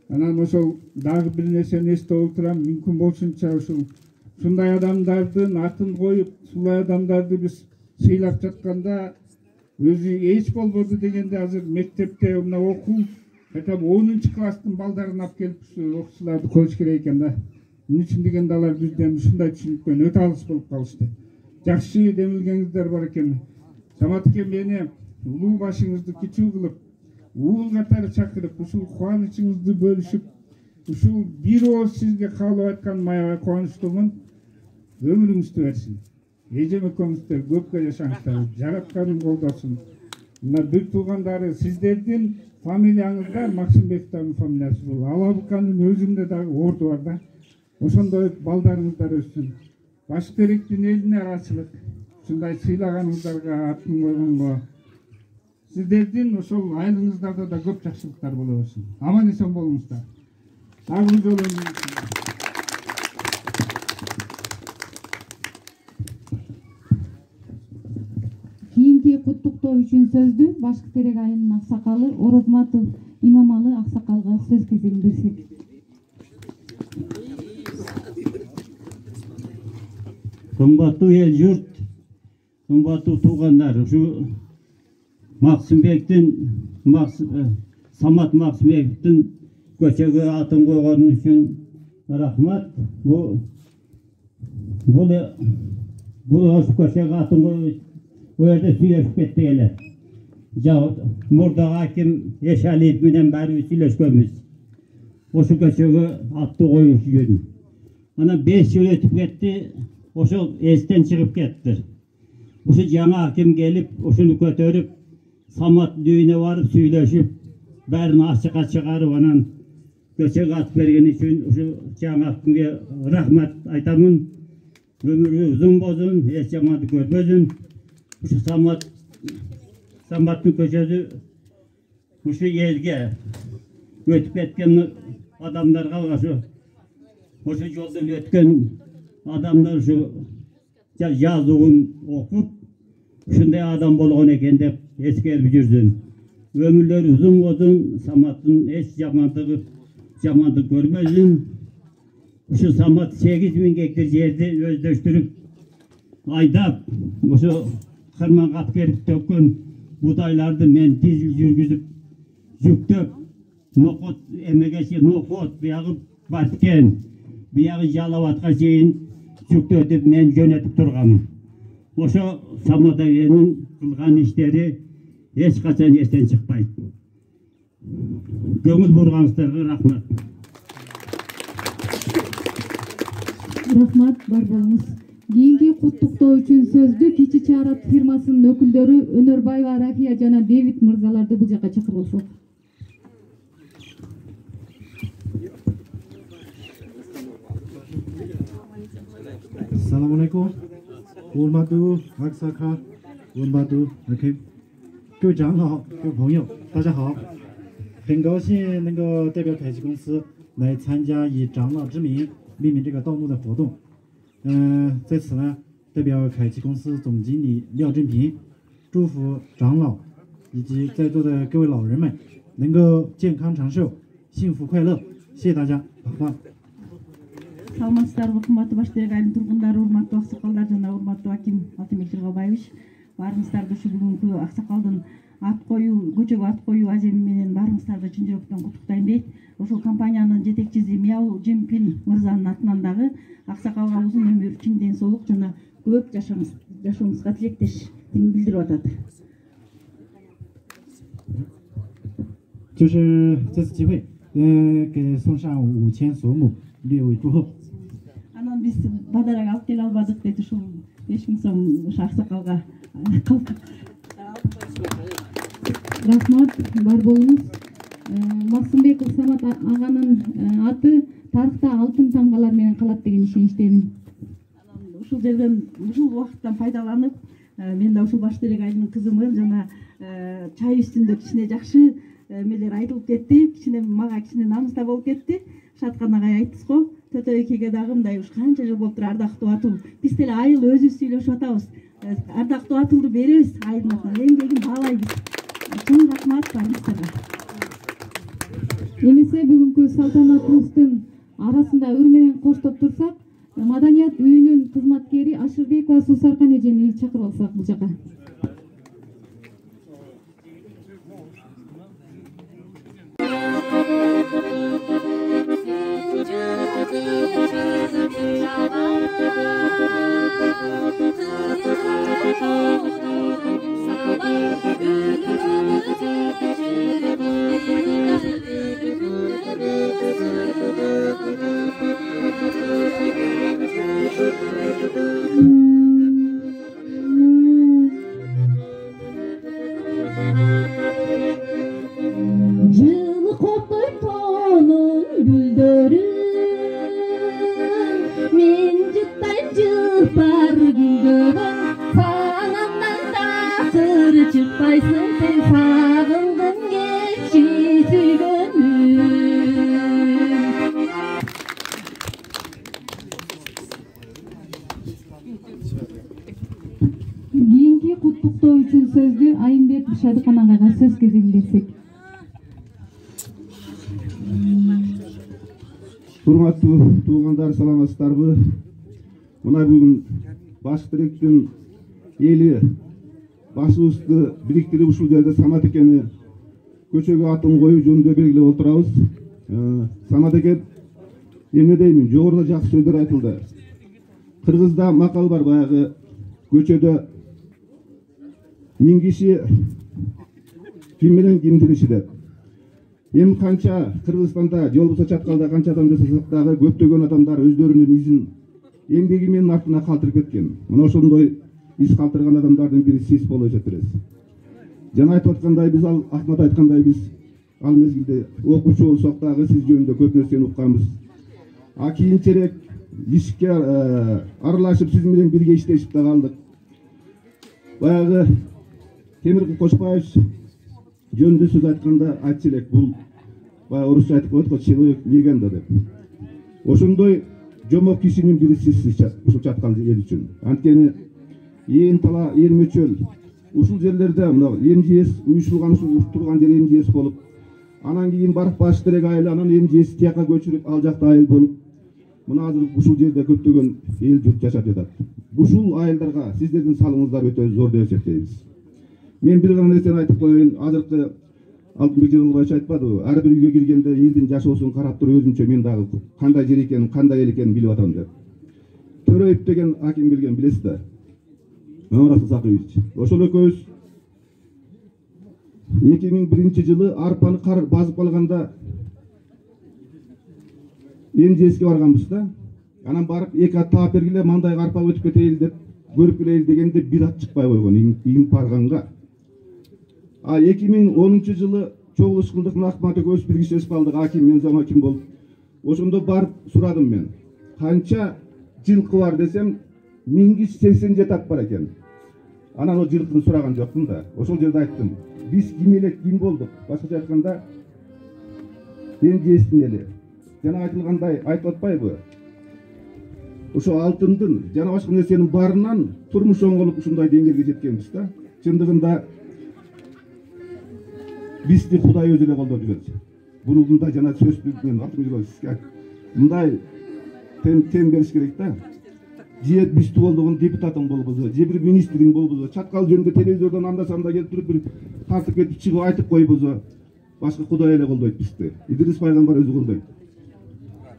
Анан ошол дагы бир нерсени эстеп отурам, мүмкүн болсунча ушундай адамдардын атын коюп, ушундай адамдарды биз сыйлап жатканда өзү эч болбоду дегенде азыр мектепте мына окуу хотя бы 10 класстын балдарын алып келип окуучуларды коюш керек экен да. Эмне үчүн дегенде алар бизден ушундай түшүнүктөн өтө алыс болуп калышты. Жакшы демилгениңиздер бар экен. Самат аке, мени улуу башыңызды кичүү кылып, уул катары чакырып ушул кубанычыңызды бөлүшүп ушул бир ооз сизге каалап айтканыма аябай кубанычтуумун. Өмүрүңүздү берсин. Эжем экөөңүздөр көпкө жашаңыздар. Жаратканым колдосун. Мына бир туугандары сиздердин фамилияңызда Максымбековдун фамилиясы бул. Алабыканын өзүндө дагы орду бар да. Ошондой балдарыңыздар өссүн. Башкеректин элине ыраачылык. Ушундай сыйлаганыңыздарга атын койгонго сиздердин ошол айылыңыздарда да көп жакшылыктар боло берсин. Аман эсен болуңуздар. Дагы бир жолу кийинки куттуктоо үчүн сөздү Башкы Терек айылынын аксакалы Орозматов Имамалы аксакалга сөз кезегин берсек. Кымбаттуу эл журт, кымбаттуу туугандар, ушу Самат Максымбековдун көчөгө атын койгон үчүн рахмат. Бул ош көчөгө атын коюуда сүйлөшүп кетти эле. Мурдагы аким Эшалиев менен баарыбыз сүйлөшкөнбүз. Ошу көчөгө атты коюш үчүн. Анан 5 жыл өтүп кетти, ошол эстен чыгып кетти. Ушу жаңа аким келип, ушуну көтөрүп, Самат үйүнө барып сүйлөшүп, бәрін ашыққа чыгарып, анан көчөгө ат берген үчүн ушу жаңа акимге рахмат айтамын. Өмүрү узун болсун, эч жаманды көрбөсүн. Ушу Саматтын көчөсү ушу элге өтүп кеткен адамдарга ошо жолдон өткөн адамдар ушу жазуун окуп, ушундай адам болгон экен деп эскерип жүрсүн. Өмүрлөрү узун болсун, Саматтын эч жамандык көрбөсүн. Ушу Самат 8000 гектар жерди өздөштүрүп, айдап, ошо кырманга алып келип төккөн будайларды мен дизель жүргүзүп, жүктөп, нокот эмегечи нокот, биягы баткен, биягы Жалабатка чейин жүктөтүп мен жөнөтүп турганмын. Ошо Самат агенин кылган иштери эч качан эстен чыкпайт. Көңүл бурганыңыздарга рахмат. Рахмат, бар болуңуз. Кийинки куттуктоо үчүн сөздү Кичи Чаарат фирмасынын өкүлдөрү Өнөрбаева Рафия жана Дэвид мырзаларды бул жака чакырылышат. Assalamu alaikum. Urmatu Aksaka, Urmatu OK。各位长好，各位朋友，大家好。很高兴能够代表凯奇公司来参加以长老之名命名这个盗墓的活动。在此呢，代表凯奇公司总经理廖振平，祝福长老以及在座的各位老人们能够健康长寿、幸福快乐。谢谢大家。好。Саламатсыздарбы, кымбаттуу Башкы Терек айылынын тургундары, урматтуу аксакалдар жана урматтуу аким Алтынбек Жыргалбаевич. Баарыңыздарды ушу бүгүнкү аксакалдын ат коюу, көчөгө ат коюу ажеми менен баарыңыздарды чын жүрөктөн куттуктайм дейт. Ошол компаниянын жетекчиси Мяу Жемпин мырзанын атынан дагы аксакалга узун өмүр, чың ден соолук жана көп жашооңузга тилектештигин билдирип атат. 就是这次机会，给送上5000索亩，略为祝贺。 Анан биз бадарак алып келе албадык дейт, ушул 5000 сом ушу аксакалга. Рахмат, бар болуңуз. Максымбеков Самат аганын аты тарыхта алтын тамгалар менен калат деген ишеничтемин. Ушул жерден, ушул убакыттан пайдаланып, мен да ушул Башкы Терек айылынын кызымын жана чай үстүндө кичине жакшы эмелер айтылып кетти, кичине мага кичине намыста болуп кетти. Шаткан агай айттыңыз го, Төтө экеге дагы мындай уж канча жыл болуптур ардактуу атыл. Биз деле айыл өзүбүз сүйлөшүп атабыз. Ардактуу атылды беребиз айылдын атынан, эмгегин баалайбыз. Чоң рахмат барыңыздарга. Эмесе бүгүнкү салтанатыбыздын арасында ыр менен коштоп турсак, маданият үйүнүн кызматкери Ашырбекова Суусаркан эжени чакырып алсак бул жака. Sabah günümüzü мен жыттайм жыпар күндөгөн сагынамдан такыр чыкпайсың сен сагындым кетчи сүйгөнүм. Кийинки куттуктоо үчүн сөздү Айымбет Шадыкан агайга сөз кезегин берсек. Урматтуу туугандар, саламатсыздарбы? Мына бүгүн баш тиректин эли башыбызды бириктирип ушул жерде Самат экени көчөгө атын коюу жөнүндө белгилеп отурабыз. Самат экен эмне деймин, жогоруда жакшы сөздөр айтылды. Кыргызда макал бар, баягы көчөдө 1000 киши ким менен ким тириши деп. Эми канча Кыргызстанда же болбосо Чаткалда канча адам жасасак дагы көптөгөн адамдар өздөрүнүн изин эмгеги менен артына калтырып кеткен. Мына ошондой из калтырган адамдардын бири сиз болуп эсептелесиз. Жана айтып аткандай, биз Ахмат айткандай, биз ал мезгилде окуучу болсок дагы сиз жөнүндө көп нерсени укканбыз. А кийинчерээк ишке аралашып сиз менен бирге иштешип да калдык. Баягы Темиркул Кошбаевич жөнүндө сөз айтканда айтчу элек, бул баягы орусча айтып коет го, человек легенда деп. Ошондой жомок кишинин бири сизсиз ушул Чаткал эл үчүн. Анткени ээн тала эрмечөл ушул жерлерде мына МЖС уюшулган, ушул турган жер МЖС болуп, анан кийин барып баш тирек айыл, анан МЖС тияка көчүрүп ал жакта айыл болуп, мына азыр ушул жерде көптөгөн эл журт жашап жатат. Ушул айылдарга сиздердин салымыңыздар өтө зор деп эсептейбиз. Мен бир гана нерсени айтып коеюн. Азыркы Алтынбек Жырылбаевич айтпадыбы? Ар бир үйгө киргенде элдин жашоосун карап туруп өзүнчө мен дагы кандай жер экенин, кандай эл экенин билип атам деп. Төрөйүп деген аким келген, билесиз да? Мамарасыл Сакыевич. Ошол экөөбүз 2001-жылы арпаны кар басып калганда МЖСке барганбыз да. Анан барып эки ат таап бергиле, мындай арпа өтүп кетейин деп көрүп келейин дегенде бир ат чыкпай койгон им барганга. А 2010-жылы чогулуш кылдык, Ахмат экөөбүз биргишип калдык, аким мен замаким болуп. Ошондо барып сурадым мен. Канча жылкы бар десем, 1087 ат бар экен. Анан о жылкыны сураган жокмун да. Ошол жерде айттым. Биз ким элек, ким болдук? Башкача айтканда, МЖСтин эли. Жана айтылгандай айтып атпайбы? Ошо алтындын, жана башка нерсенин барынан турмуш оңголуп ушундай деңгээлге жеткенбиз да. Чындыгында бизди Кудай өзү эле колдоп жүрөт. Мындай жана сөздү мен атымызга мындай тем бериш керек да. Же биз болдугун депутатың болбосо, же бир министриң болбосо, Чаткал жөнүндө телевизордон анда-санда келип туруп бир тартып кетип чыгып айтып койбосо, башка Кудай эле колдойт бизди. Идрис пайгамбар өзү колдойт.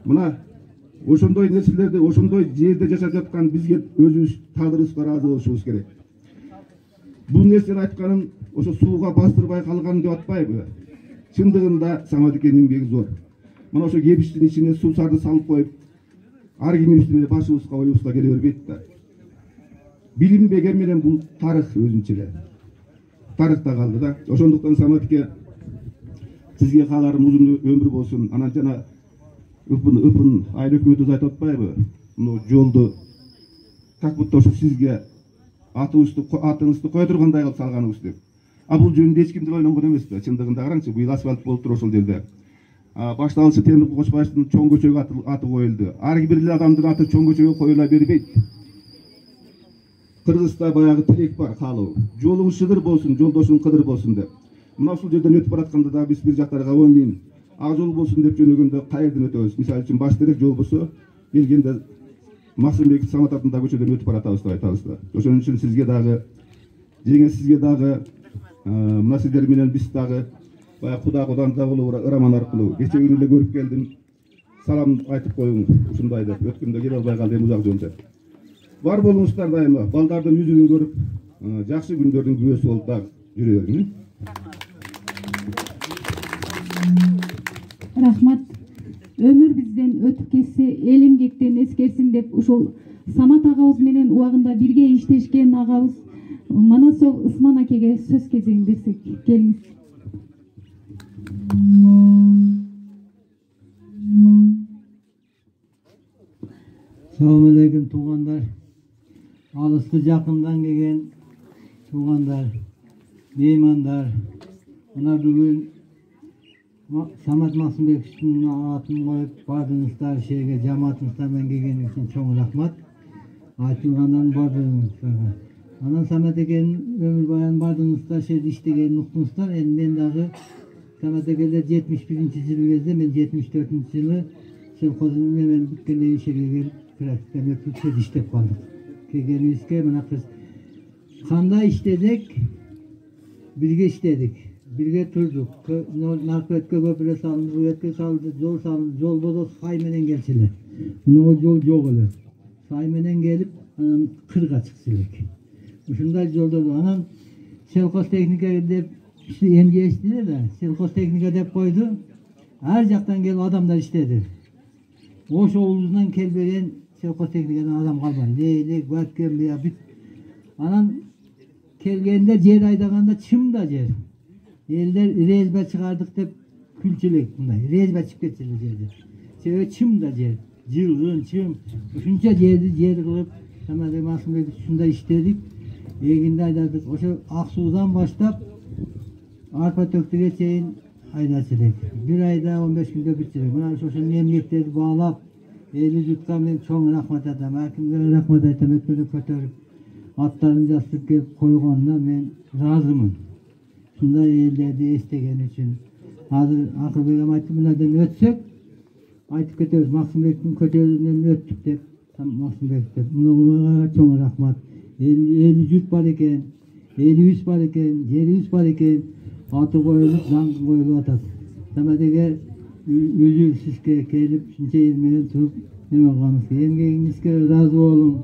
Мына ошондой нерселерди, ошондой жерде жашап жаткан бизге өзүбүз тагдырыбызга ыраазы болушубуз керек. Бул нерсени айтканым ошо сууга бастырбай калган деп атпайбы? Чындыгында Самат экенин эмгеги зор. Мына ошо кебиштин ичине суусарды салып коюп, ар кимдин үстүнө башыбызга оюбузга келе бербейт да. Билим бегем менен бул тарых өзүнчө эле. Тарыхта калды да. Ошондуктан Самат эке, сизге кааларым узун өмүр болсун. Анан жана ыпын айыл өкмөтүбүз айтып атпайбы? Мына жолду как будто ошо сизге атыңызды кое тургандай кылып салганыбыз деп. А бул жөнүндө эч ким деле ойлонгон эмес да. Чындыгында караңчы, быйыл асфальт болуп тур ошол жерде. Башталышы Темиркул Кошбаевдин чоң көчөгө аты коюлду. Ар бир эле адамдын аты чоң көчөгө коюла бербейт. Кыргызда баягы тилек бар, каалоо. Жолуң шыгыр болсун, жолдошуң кыдыр болсун деп. Мына ушул жерден өтүп баратканда да биз бир жактарга оймен ак жол болсун деп жөнөгөндө кайерден өтөбүз? Мисалы үчүн баш терек жол болсо, келгенде Максымбек Самат атындагы көчөдөн өтүп баратабыз деп айтабыз да. Ошон үчүн сизге дагы, жеңе сизге дагы, мына сиздер менен биз дагы баягы Кудан да болуп ыраман аркылуу кече күнү эле көрүп келдим. Салам айтып коюң ушундай деп. Өткөндө келе албай калдым узак жол деп. Бар болуңуздар дайыма, балдардын жүзүн көрүп, жакшы күндөрдүн күбөсү болуп да жүрө бериң. Рахмат. Өмүр бизден өтүп кетсе, эл эмгектен эскерсин деп ушул Самат агабыз менен убагында бирге иштешкен агабыз Манасов Ысман акеге сөз кезегин берсек, келиңиз. Assalamualaikum tuğanlar. Alısты jakımdan kelgen tuğanlar, mehmanlar. Mına bugün Samat Maksımbekov'un atın koyup bardığınızlar şehirge cemaatınızdan kelgeniz için çoğun rahmat. Aytılgandan bardığınızlarga. Anan Samat ekenin ömür bayan bardığınızlar şehirde iştegen nuktunuzlar. Men dagı Samat ekeler 71-ci yılı gezde, men 74-ci yılı Selkozun hemen bitkende işe gelip pratikten öpüp söz işlep kaldık. Kelgenimizge mına kız kандай işledik, birge işledik, birge turduk. Narkotik'e köpüre salındı, rüyetke salındı, yol bozu say menen gelseler. Buna o yol yok olur. Say menen gelip kırga çıksılık. Uşunday yolda anan selkoz teknika dep emge işledi de selkoz teknika dep koydu. Her jaktan gelip adamlar işledi. Oş oğlundan kelbegen selkoz teknikadan adam kalmadı. Leylek, vatken veya büt. Anan kelgende cer aydaganda çım da cer. Eller rezbe çıkardık dep külçülük bunday. Rezbe çıkıp geçirdi cerdi. Sebebi çım da cer. Cılgın, çım. Şunca cerdi kılıp Samat Maksımbekov'u şunda işledik. Eginde aydadık. Oşo Aksu'dan başlap arpa töktüge çeyin aydaçılık. Bir ayda 15 günde bitirdik. Buna şoşun emniyetleri bağlap, eli jutkan ben çoğun rahmat atam. Hakimlere rahmat atam. Ötmeli kötörüp, atlarını jastırıp gelip koyğandan ben razımın. Şunda ellerdi istegen için. Hazır Akıl Begem aytты, bunlardan ötsek, aytıp kötörüp, Maksımbekov'un kötöründen öttük dep, Maksımbekov dep. Buna çoğun rahmat. Eli jut bar eken, eli yüz bar eken, jeri yüz bar eken, atı koyulup, zangı koyulup atat. Samat eke özü sizge kelip, şuncha elmenen turup, neme kanısı. Emgegingizge razı olun.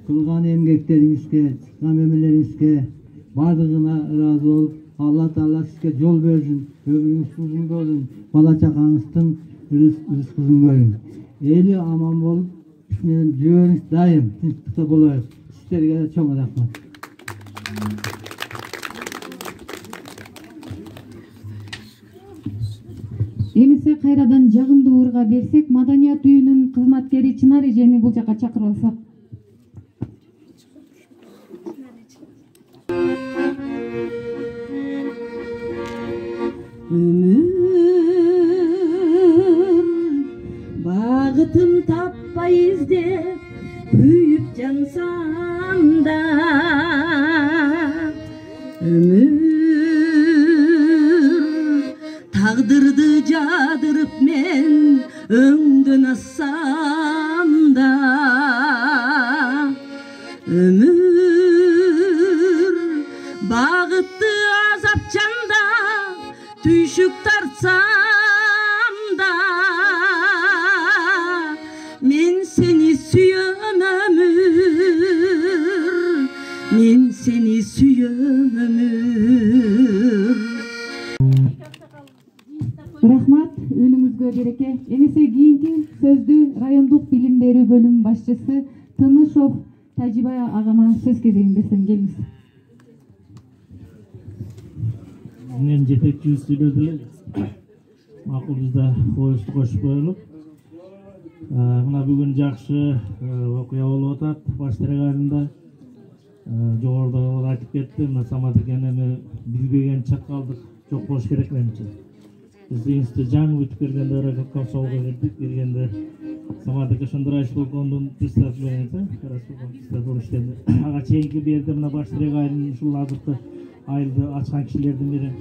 Kılgan emgekleringizge, çıkan memeleringizge, bardığına razı olup, Allah Teala sizge yol versin, ömrünüz uzun bolsun, bala çakağınızdan rızkınızın görün. Eli aman bolup, jüörüңүз dayım, tinçlikte bolayıp. Sizlerge de çoğun rahmat. Эмесе кайрадан жагымдуу урга берсек, маданият үйүнүн кызматкери Чынар эжени бул жака чакырып алсак. Багытым таппай издеп күйүп жансам да, тагдырды жадырып мен өңдөн ассам да, өмүр багытты азапчанда түйшүк тартсам да, мен сени сүйөм өмүр, мен сени сүйөм өмүр. Рахмат, өнүңүзгө береке. Эмесе кийинки сөздү райондук билим берүү бөлүмү башчысы Тынышов Тажибай агама сөз кезегин берсем, келиңиз. Мен жетекчибиз сүйлөдү эле. Макул бизде коюшту кошуп коелук. Мына бүгүн жакшы окуя болуп атат. Баш дарыгайында жогоруда айтып кетти. Мына Самат экен эми билбеген чаткалдык жок болуш керек менимче. Биз институт жаңы бүтүп келгенде Ракаткалсолго келдик. Келгенде Самат эке ошондой исполкомдун председатели менен иштеди. Ага чейинки берде мына баш дарыгайдын ушул азыркы айылды ачкан кишилердин бири.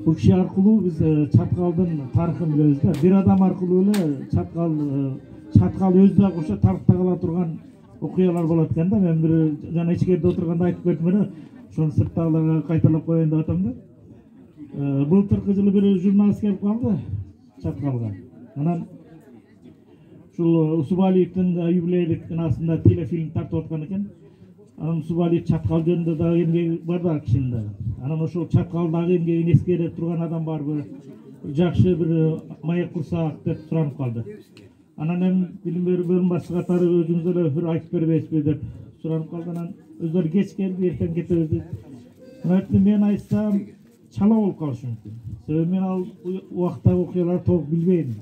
Бул киши аркылуу биз чаткалдын тарыхын билебиз да. Бир адам аркылуу эле чаткал өзү да кошо тарыхта кала турган окуялар болот экен да. Мен бир жана ичкерде отурганда айтып бердим эле. Ошону сырттагыларга кайталап коеюн деп атам да. Былтыркы жылы бир журналист келип калды чаткалга. Анан ушул Усубалиевдин юбилейдик кынасында телефильм тартып аткан экен. Анан Усубалиев чаткал жөнүндө дагы эмгеги бар да кишинин дагы. Анан ошол чаткалдагы эмгегин эскере турган адам барбы? Жакшы бир маек курсак деп суранып калды. Анан эми билим берүү бөлүм башчы катары өзүңүз эле бир айтып бербейсизби деп суранып калды. Анан өздөрү кеч келди, эртең кетебиз деп. Мен айтсам чала болуп калышы мүмкүн. Себеби мен ал убакта окуяларды толук билбейм.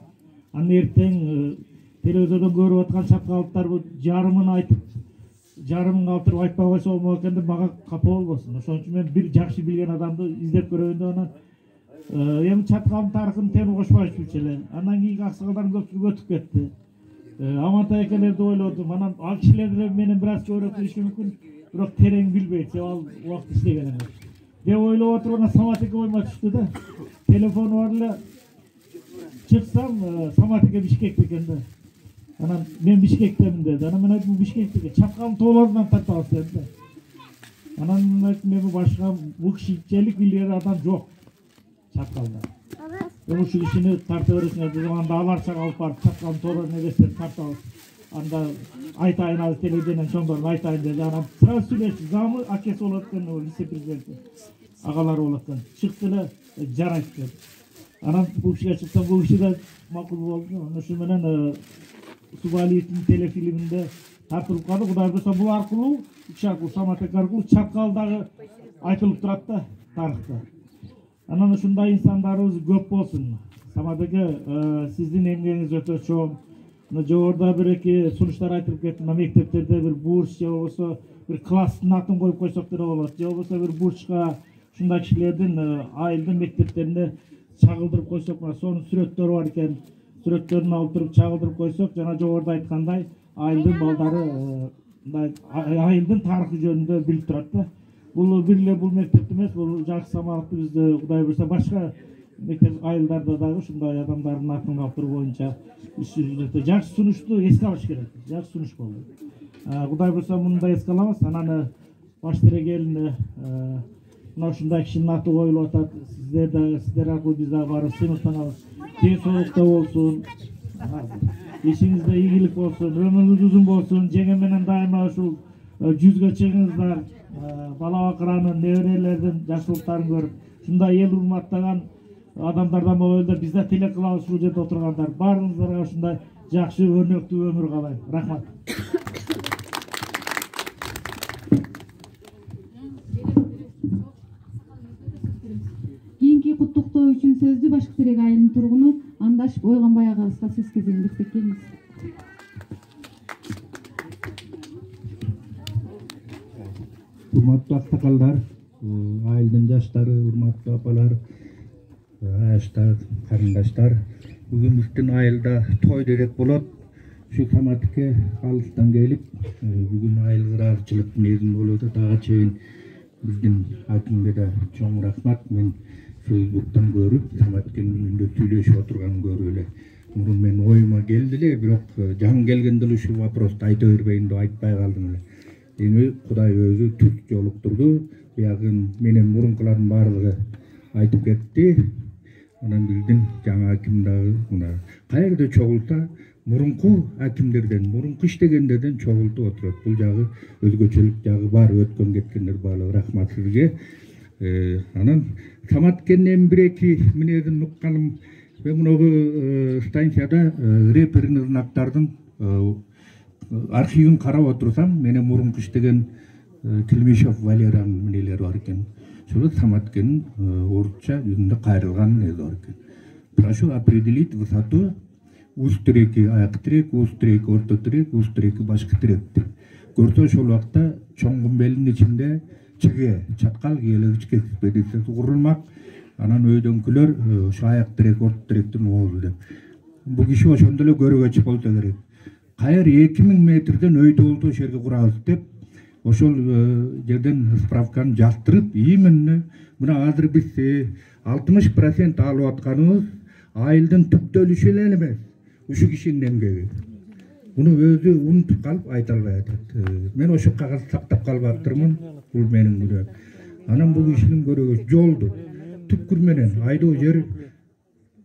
Анан эртең телевизордон көрүп аткан чапкалыктар бул жарымын айтып жарымын калтырып айтпай койсо болмок экен деп мага капа болбосун. Ошон үчүн мен бир жакшы билген адамды издеп көрөйүн деп анан эми чаткалдын тарыхын темир Кошбаевич эле. Андан кийинки аксакалдардын көпчүлүгү өтүп кетти. Амантай экелерди ойлодум. Анан ал кишилер менен бир аз чөйрөк билиши мүмкүн, бирок терең билбейт, себеби ал убакыт иштеген эмес. Деп ойлоп отуруп анан Самат эке ойма түштү да. Телефону бар эле. Чыксам Самат эке Бишкекте экен да. Анан мен Бишкектемин деди. Анан мен айттым, Бишкектеги чапкалдын тоолорунан тарта алсам да. Анан мен айттым, мен башка бул кишичелик билген адам жок чапкалда. Ушул кишини тарта бересиңер дедим. Анда аларчага алып барып чапкалдын тоолорун эдестеп тартабыз. Анда айтайын азыр телевидениянын чоңдорун айтайын деди. Анан сразу сүйлөштү. Замы акеси болот экен, вице-президенти. Агалары болот экен. Чыкты эле, жарайт деди. Анан бул кишиге чыксам, бул киши да макул болду. Ошо менен Субалиевдин телефилиминде тартылып калды. Кудай буюрса бул аркылуу, Самат эке аркылуу чапкалдагы айтылып турат да тарыхта. Анан ушундай инсандарыбыз көп болсун. Самат эке, сиздин эмгегиңиз өтө чоң. Жогоруда бир-эки сунуштар айтылып кетти. Мектептерде бир бурч же болбосо бир класстын атын коюп койсок деле болот. Же болбосо бир бурчка ушундай кишилердин айылдын мектептерине чагылдырып койсок, сонун сүрөттөрү бар экен. Сүрөттөрүн алып туруп чагылдырып койсок, жана жогоруда айткандай, айылдын балдары айылдын тарыхы жөнүндө билип турат да. Бул бир эле бул мектепте эмес, бул жакшы самалыкты бизде Кудай буюрса башка мектеп айылдарда дагы ушундай адамдардын атын калтыруу боюнча иш жүргүзүлөт. Жакшы сунушту эске алыш керек. Жакшы сунуш болду. Кудай буюрса муну да эске алабыз. Анан баш дирегелине мына ушундай кишинин аты коюлуп атат. Сиздер аркылуу биз дагы барып сыймыктанабыз. Ден соолукта болсун. Ишиңизде ийгилик болсун, өмүрүңүз узун болсун. Жеңе менен дайыма ушул 100гө чыгыңыздар. Бала бакыранын, неберелердин жакшылыктарын көрүп, ушундай эл урматтаган адамдардан болойлу. Биз да тилек кылабыз ушул жерде отургандар. Баарыңыздарга ушундай жакшы өрнөктүү өмүр каалайм. Рахмат. Кийинки куттуктоо үчүн сөздү Башкы Терек айылынын тургуну Андаш Ойгонбай агабызга сөз кезегин берсек келиңиз. Урматтуу аксакалдар, айылдын жаштары, урматтуу апалар, аяштар, карындаштар. Бүгүн биздин айылда той дерек болот. Ушу Самат эке алыстан келип, бүгүн айыл кыраакчылык мезгил болуп атат. Ага чейин биздин акимге да чоң рахмат. Мен Facebook'tan görüp, Самат экенин үйүндө сүйлөшүп отурганын көрүп эле. Мурун мен оюма келди эле, бирок жан келгенде эле ушул вопросту айта бербейин деп айтпай калдым эле. Эми Кудай өзү түз жолуктурду. Биягын менен мурункулардын баардыгы айтып кетти. Анан биздин жаңа аким дагы мына каерде чогулса, мурунку акимдерден, мурунку иштегендерден чогултуп отурат. Бул жагы өзгөчөлүк жагы бар, өткөн кеткендер баардыгы рахмат сизге. Анан Самат экенин бир-эки мүнөзүн укканым, мен муногу станцияда реперин ырнактардын архивин карап отурсам, менен мурунку иштеген Килмишев Валериянын мүнөлөрү бар экен. Ошол Самат экенин орусча жүзүндө кайрылган мүнөзү бар экен. Прошу определить высоту уз тиреки аяк тирек, уз тиреки орто тирек, уз тиреки башкы тирек деп. Көрсө ошол убакта чоң кумбелдин ичинде чыге, чаткал киелек экспедициясы курулмак. Анан өйдөңкүлөр ошо аяк тирек, орто тиректин оозу деп. Бул киши ошондо эле көргөч болсо керек. Кайыр 2000 метрден өйдө болду ошол жерге курабыз деп, ошол жерден справканы жаздырып, именно мына азыр биз 60% алып атканыбыз айылдын түптөлүшү эле эмес, ушу кишинин эмгеги. Муну өзү унутуп калып айта албай атат. Мен ошо кагазды сактап калбаптырмын, бул менин күнөөм. Анан бул кишинин көрөгөсү жолду түпкүр менен айдоо жер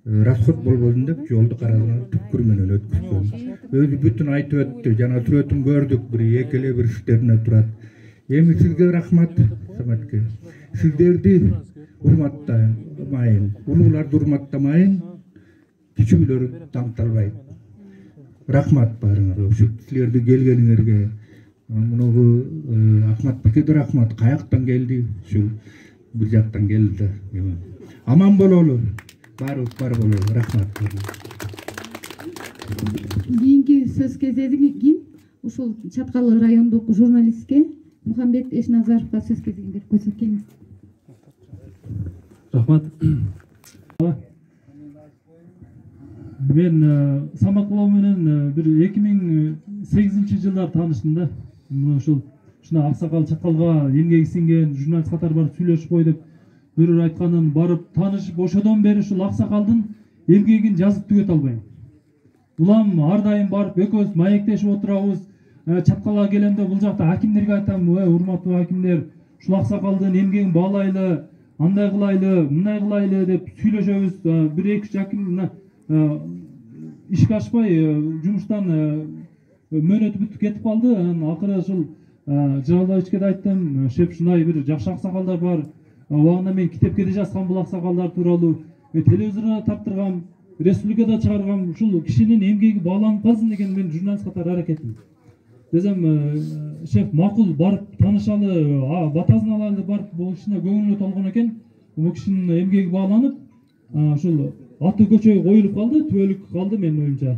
расход болбосун деп жолду караган түпкүр менен өткүзгөн. Өзү бүтүн айтып өттү, жана сүрөтүн көрдүк, бир экеле бир стерне турат. Эми сизге рахмат, Самат эке. Сиздерди урматтайын, улууларды урматтамайын, кичүүлөр таңталбайт. Рахмат баарыңарга, ушу силерди келгениңерге. Мунугу Ахмат Бекеде рахмат, каяктан келди, ушул бир жактан келди. Аман бололу, баарыбыз бар бололу, рахмат. Кийинки сөз кезегинен кийин ушул Чаткал райондук журналистке Мухамбет Эшназаровго сөз кезегин берип койсок келиңиз. Рахмат. Мен Саматкулов менен бир 2008-жылдар таныштым да. Ушуна Аксакал Чаткалга эмгеги сиңген журналист катары барып сүйлөшүп кой деп бирөө айтканын барып таанышып ошодон бери ушул Аксакалдын эмгегин жазып түгөтө албайм. Улам ар дайым барып экөөбүз маектешип отурабыз. Чаткалга келемде бул жакта акимдерге айтам, урматтуу акимдер, ушул Аксакалдын эмгегин баалайлы, андай кылайлы, мындай кылайлы деп сүйлөшөбүз. Бир-эки аким ишке ашпай жумуштан мөөнөтү бүтүп кетип калды. Акыры ушул Жалалбаевичке да айттым, шеп ушундай бир жакшы аксакалдар бар. Убагында мен китепке да жазгам бул аксакалдар тууралуу. Телевизорго таптыргам, республикада чыгаргам. Ушул кишинин эмгеги бааланып калсын деген мен журналист катары аракетим. Десем, шеф макул барып таанышалы, батасын алалы барып бул кишине көңүлү толгон экен. Бул кишинин эмгеги бааланып, ушул аты көчөй коюлуп калды, түбөлүк калды менин оюмча.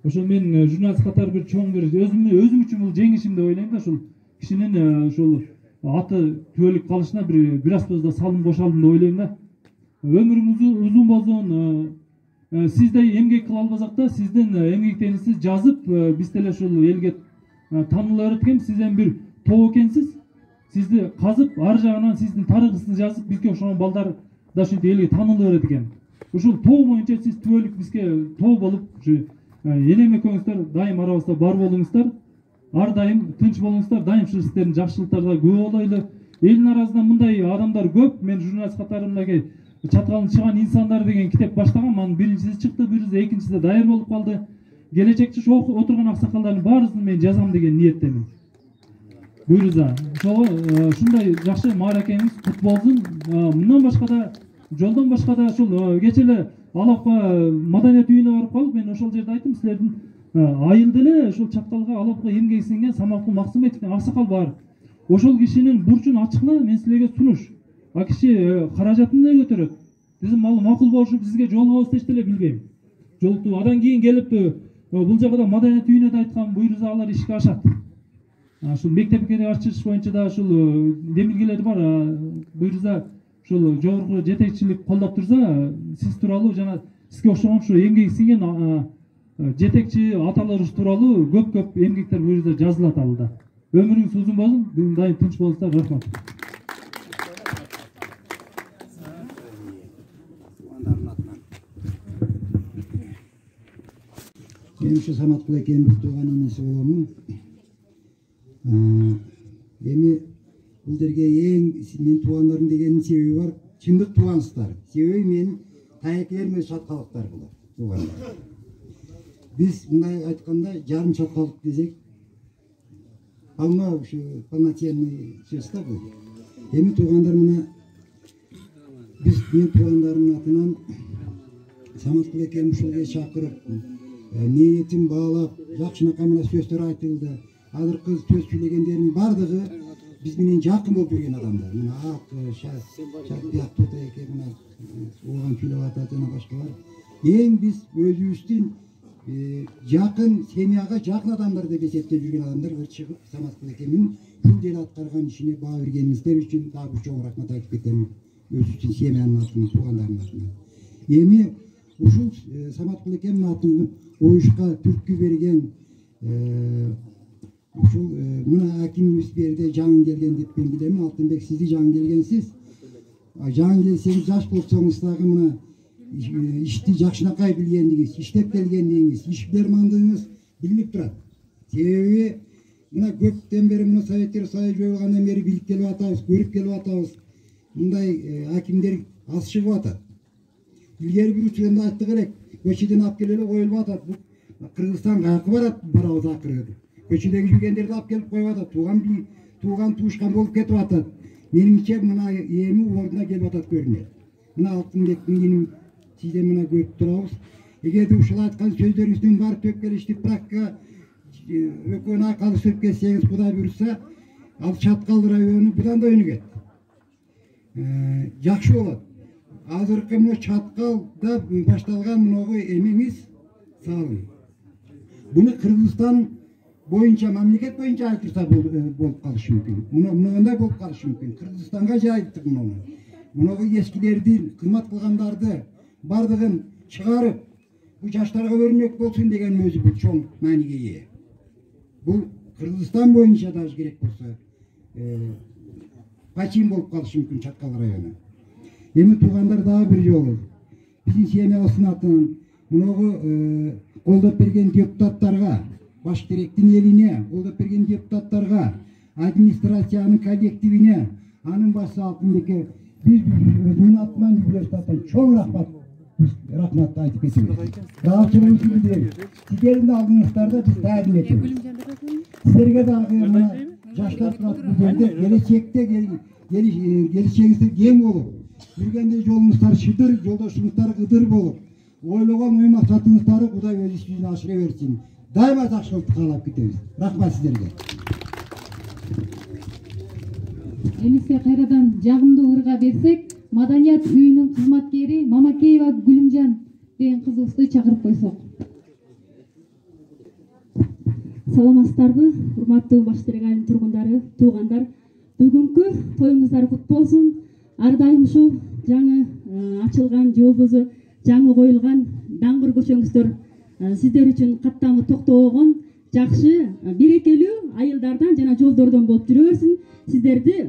Ошол мен журналист катары бир чоң бир өзүм үчүн бул жеңишим деп ойлойм да. Ушул кишинин ушул аты түбөлүк калышына бир аз да салым кошалдым деп ойлойм да. Өмүрүңүз узун болсун. Сиздей эмгек кыла албасак да, сиздин эмгектериңизди жазып, биз деле ушул элге таанылуу экен. Сизден бир тоо экенсиз. Сизди казып, ар жагынан сиздин тарыхыңызды жазып, бизге ошол балдар да ушинтип элге таанылуу берет экен. Ушул тоо боюнча сиз түбөлүк бизге тоо болуп, энем экөөңүздөр дайым арабызда бар болуңуздар. Ар дайым тынч болуңуздар, дайым ушул сиздердин жакшылыктарга күбө болойлу. Элдин арасында мындай адамдар көп. Мен журналист катарындагы Чаткалдын чыган инсандар деген китеп баштагам. Анын биринчиси чыкты, экинчиси даяр болуп калды. Келечекте ошо отурган аксакалдардын баарысын мен жазам деген ниеттемин. Буйруза. Ушундай жакшы мааракеңиз кут болсун. Мындан башка да, жолдон башка да ушул кече эле Алапка маданият үйүнө барып калып, мен ошол жерде айттым, силердин айыл деле ушул Чаткалга Алапка эмгеги сиңген Саматкул Максымбетов деген аксакал бар. Ошол кишинин бурчун ачкыла мен силерге сунуш. А киши каражатын да көтөрөт. Десем, ал макул болушуп сизге жолугабыз дешти эле билбейм. Жолукту адан кийин келип бул жагда маданият үйүнө да айткан, буйруза алар ишке ашат. Ушул мектепке ачыш боюнча да ушул демилгелер бар. Буйруза ушул жогорку жетекчилик колдоп турса, сиз тууралуу жана сизге окшогон ушу эмгеги сиңген жетекчи аталарыбыз тууралуу көп эмгектер буйруза жазылат алда. Өмүрүңүз узун болсун, дайым тынч болуңуздар. Рахмат. Мен ушу Саматкул экенин тууган энеси боломун. Эми бул жерге эң менин туугандарым дегенин себеби бар. Чындык туугансыздар. Себеби менин тайекелерим өз чаткалыктар булар, туугандар. Биз мындай айтканда жарым чаткалык десек, алма ушу полноценный сөз да бул. Эми туугандар мына биз менин туугандарымдын атынан Саматкул экенин ушулга чакырып, ниетин баалап, жакшынакай мына сөздөр айтылды. Азыркы сөз сүйлөгөндөрдүн бардыгы биз менен жакын болуп жүрген адамдар. Мына Ак, Шарбияк эке мына оған сүйлөп атат жана башкалар. Эң биз өзүбүздүн жакын семьяга жакын адамдар деп эсептеп жүрген адамдар чыгып Саматкул экенин бул жерде аткарган ишине баа бергениңиздер үчүн дагы чоң рахмат айтып кетем. Өзүбүздүн семьянын атынан, туугандарымдын атынан. Эми ушул Саматкул экенин атын оюшка түрткү берген ушул мына акимибиз берде жаңы келген деп мен билем. Алтынбек, сизди жаңы келгенсиз. Жаңы келсеңиз жаш болсоңуз дагы мына ишти жакшынакай билгендигиңиз, иштеп келгендигиңиз, ишбермандыгыңыз билинип турат. Себеби мына көптөн бери мына Советтер Союзу жойулгандан бери билип келип атабыз, көрүп келип атабыз. Мындай акимдер аз чыгып атат. Илгери бир учурда айттык элек, көчөдөн алып келип коюлуп атат. Кыргызстан каяка барабыз акыры. Көчөдөгү жүргөндөрдү алып келип коюп атат. Тууган туушкан болуп кетип атат. Менимче мына эми ордуна келип атат көрүнөт. Мына Алтынбектин кийин сизден мына көрүп турабыз. Эгерде ушул айткан сөздөрүңүздүн баары төп келиштип практика экөөнү калыштырып кетсеңиз, Кудай буйрса, ал Чаткал району будан да өнүгөт. Жакшы болот. Азыркы мына Чаткалда башталган мынагы эмеңиз салым. Bunu Kırgızistan boyunca, memleket boyunca ayırtırsa bolup kalışı mümkün. Bundan bolup kalışı mümkün. Kırgızistan'a ayırttık bunu. Bunu eskilerdi, kıymat kılganlardı, bardığın çıkarıp bu yaşlarga örnek olsun degen özü bu çoğun maniga ие. Bu Kırgızistan boyunca da gerek olsa kaçın bolup kalışı mümkün Çatkal rayonu. Emin tuğanlar daha bir yolu. Bizim siyeme asınatın bunu kolda bergen deputatlarga, baş direktin eline, kolda bergen deputatlarga, administrasiyanın kollektivine, anın başı altındaki biz özünün atman üniversiteden çok rahmat aytıp etimiz. Dağıtçılığımız gibi değil. Sizlerin de aldığınızlarda biz tayin etimiz. Sizlerge de yaşlar turatı bu yerde gelecekte geleceğinizde gen olup, yürgende yolunuzlar şıdır, yoldaşınızlar gıdır bolup, oylagan oy maksatınızları Kuday öz iş yüzüne aşıra versin. Daima takşılıklı kalap gideriz. Rahmat sizlerge. Emizge kayradan jagымдуу ырга берсек, Маданият үйүнүн кызматкери Мамакеева Гүлүмжан деген кызыбызды чакырып койсок. Саламатсыздарбы, урматтуу Баш Терек айылынын тургундары, туугандар. Бүгүнкү тоюңуздар куту болсун. Ар дайым ушул жаңы ачылган же болбосо жаңы коюлган даңгыр көчөңүздөр сиздер үчүн каттамы токтогон жакшы берекелүү айылдардан жана жолдордон болуп жүрө берсин. Сиздерди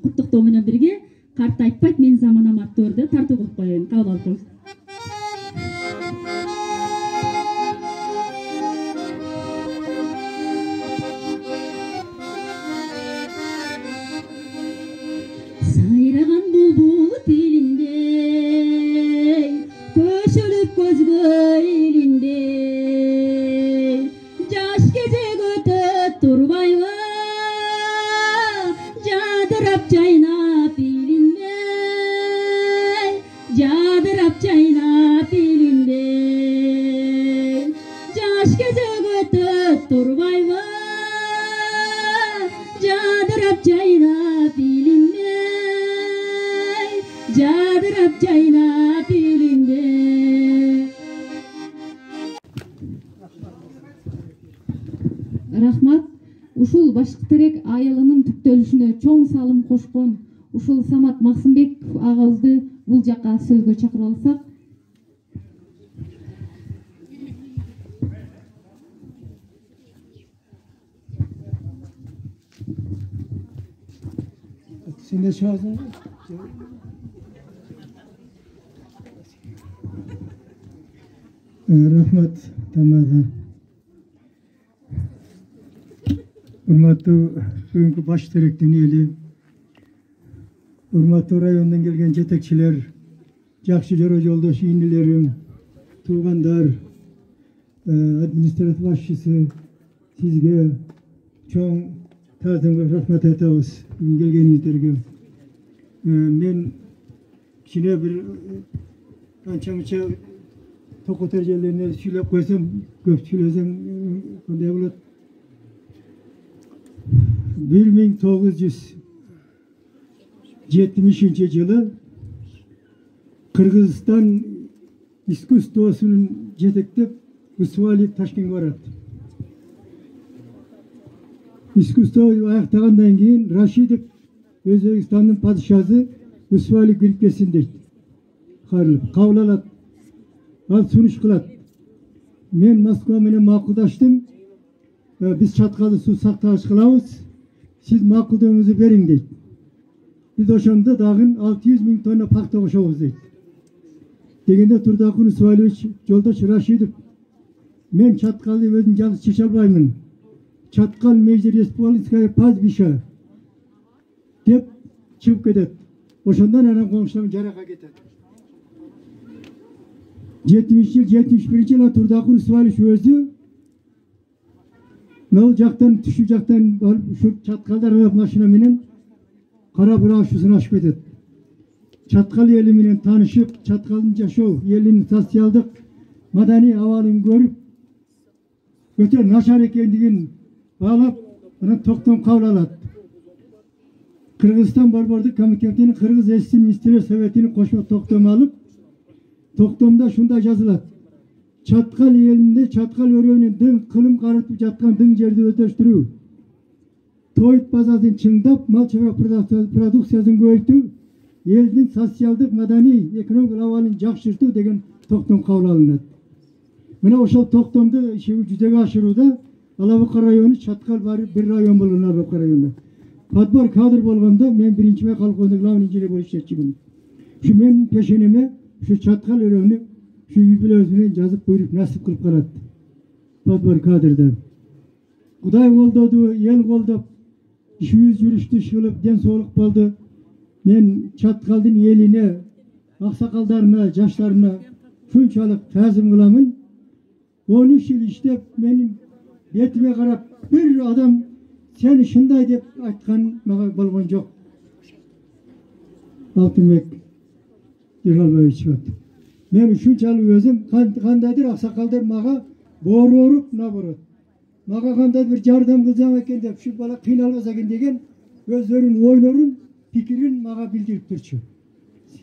куттуктоо менен бирге карт айтпайт, менин заманам аттуу өрдө тартуу кылып коеюн. Кабыл алып коюңуз. Сайраган булбул тилиндей, көшөлүп көзгө илиндей, жаш кезек өтөт турбайбы, жадырап жайнап илиндей, жадырап жайнап илиндей, жаш кезек өтөт турбайбы, жадырап жайнап илиндей, жадырап жайнап илиндей. Рахмат. Ушул Башкы Терек айылынын түптөлүшүнө чоң салым кошкон ушул Самат Максымбеков агабызды бул жакка сөзгө чакырып алсак. Sen de çağırdın. Rahmat Tamadan. Urmatlı bugünkü Baş Terek'ten eli, urmatlı rayondan gelgen jetekçiler, jakşı joro joldoş inilerim, tuğandar, administratif başçısı, sizge çoğun tazımga rahmat aytabız bugün gelgeningizlerge. Men kine bir kança toku tercihlerine söylep koysam, köp söylesem kanday bolat. 1970 yılı Kırgızistan İskustosunu jeteklep Usvali Taşkent'e barattı. İskusto'yu ayaktağından keyin Raşidov Özbekistan'ın padişahı Usvali kirip kelsin deydi. Kavlalat, al sunuş kılat. Men Moskva menen makuldaştım. Biz Çatkalı su saktağış kılavuz. Siz makulduğunuzu verin deydi. Biz oşanda dağın 600.000 tonna pakta koşavuz deydi. Degende Turdakun Usvalievich Joldaş Raşidov. Men Çatkalı özüm жалгыз чече албаймын. Çatkal Meclis Respublikaya pazbişa dep çıkıp kedet. Oşondan anam komşularım jaraka ketet. 71 yıl Turdakun Usvalievich özü Nol jaktan tüşüp jaktan şu Çatkallar maşina menen kara buraşusunu açıp kedet. Çatkal eli menen tanışıp Çatkalın jaşоо elini soциалдык madani avalын görüp öte naşar ekendigin bağlap ana toktom kavlalat. Kırgızistan Barbarlık Komitetinin Kırgız Eski Ministerler Sovetinin koşma toktomu alıp toktomda şunda yazılat. Çatkal elinde çatkal örüğünü dıng kılım karıtıp жатkan dıng жерди ötöштүрүү. Toyut bazasın çıngdap, mal çevre produksiyasını көбөйтүү, elдің социалдык, madani, ekonomik ahvalын жакшыртуу деген токтом кабыл алынат. Мына ошол токтомду жүзөгө ашырууда Алабука району Чаткал bir район болгон Алабука району. Подбор кадр болгондо мен биринчи колхоздун главный инженер болуп иштечимин. Şu менин пешенеме şu Чаткал өрөөнү şu юбилей менен жазып буйруп насип кылып калат. Подбор кадрда. Кудай колдоду, эл колдоп, işimiz yürüştü, şılıp, den soğuk oldu. Men Çatkaldın eline, aksakallarına, yaşlarına şunçalık tazim kılamın. 13 yıl işte benim betime karap bir adam sen şunday dep aytkan maga bolgon jok. Altınbek Yırgalbay çıkarttı. Men şunçalık özüm kandaydır aksakaldır maga boru orup na boru. Maga kandaydır bir jardam kılsam eken dep şu bala kıynalbasa eken degen özlerin oyların pikirin maga bildirip turчу.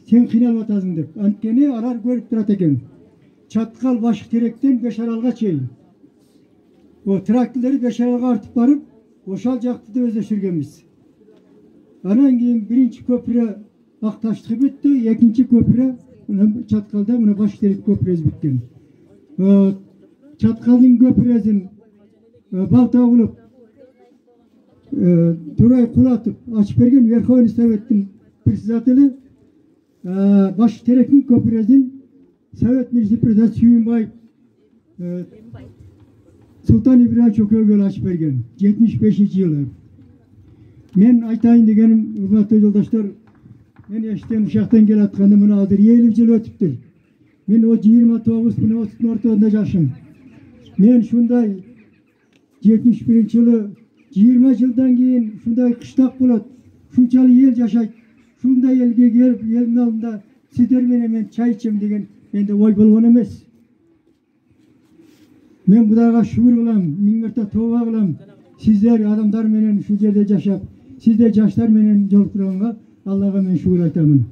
Sen kıynalып atasың dep. Antkeni arar görüp turat eken. Çatkal Başık Terek'ten Beşaralga çeyin. O traktörleri Beşaralga artıp barıp oşal jaktıda özleştirgenmiz. Anan keyin birinci köprü Aktaşlığı bitti, ikinci köprü Çatkal'da mına Başık Terek köprüsü bitken. Çatkal'ın köprüsün balta bulup Turay kulatıp açıp bergen Verkhovny Sovet'in председателі Başık Terek'in köprüsün Sovet Meclisi Suyunbay Sultan İbrahim Çökөгөл açıp bergen 75. yılı. Men aytayın degenim hurmatly yoldaşlar, men eşten uşaktan kelatganda mına adır 50 yıl ötüptür. Men o 29 mına 30'un ortasında yaşım. Men şunday 71. yılı 20 yıldan keyin şunday kışlak bolat, şunçalı el yaşayt, şunday elge gelip elin alında sizler men çay içem degen mende oy bolgon emes. Men Kudayga şükür kılam, ming merta tövbe kılam. Sizler adamlar menen şu yerde yaşap, sizler yaşlar menen jolukturganga Allah'a men şükür aytamın.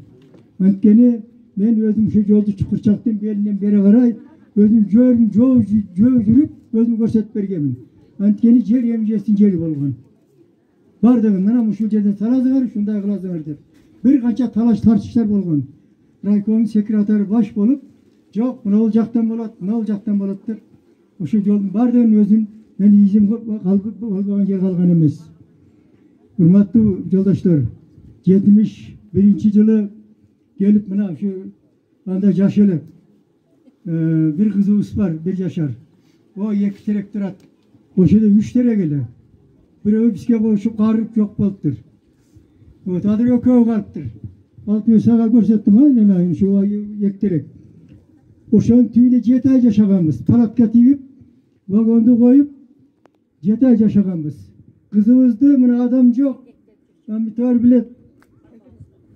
Antkeni men özüm şu yoldu çukurçaktın belinden beri karay, özüm jow yürüp özüm görsetip bergemin. Antkeni jer emjesin jeri bolgon. Bardığın mana şu yerden sarazıgar, şunday kılazıgar dep. Bir kança talaş tartışlar bolgon. Raykomun sekreteri baş bolup, jok, mına ol jaktan bolat, mına ol jaktan bolat dep. Oşu yolun bardığın özün men izim olmagan yer kalgan emes. Hurmatly yoldaşlar, 71. yılı gelip mına şu anda yaşalık bir kızımız var, bir yaşar. O 2 terek turat. Oşuda 3 terek ele. Birevi bizge koşup qarıp yok boluptur. O tadır ököv kalıptır. Altı sağa görsettim ha, ne şu 2 terek. Oşonun tüyüne 7 ay yaşaganbız. Palatka tiyip, vagondu koyup 7 ay yaşaganbız. Kızımızdı, mına adam yok. Ben bir tar bilet.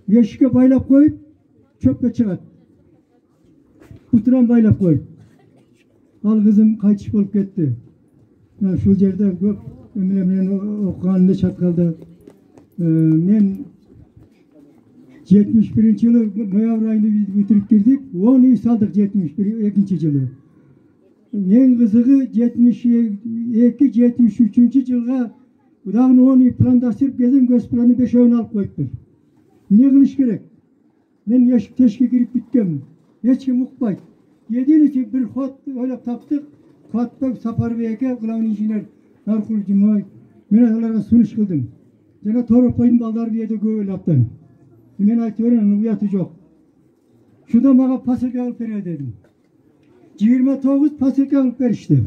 Yeşike baylap koyup, çöpke çıkat. Kuturan baylap koyup. Al kızım kaçış bolup gitti. Şu yerde ömrümden okuganında Çatkal'da men 71. yılı noyabr ayında bitirip girdik. 10 uy saldık 72. yılı. En kızığı 72-73. yılga Udağın 10 uy plandaştırıp gezin göz planı 5 oyun alıp koyuptur. Ne kılış gerek? Men yaşık teşke girip bitkem. Hiç kim ukbayt. Yediğiniz bir kod öyle taptık. Kodda sapar beyke kılavun injiner narkul cimoy. Men onlara sunuş kıldım. Jana toru koyun balдар bir yerde göğü laptan. Men aytıyorum uyatı yok. Şurada bana pasırka alıp verir dedim. 29 pasırka alıp ver işte.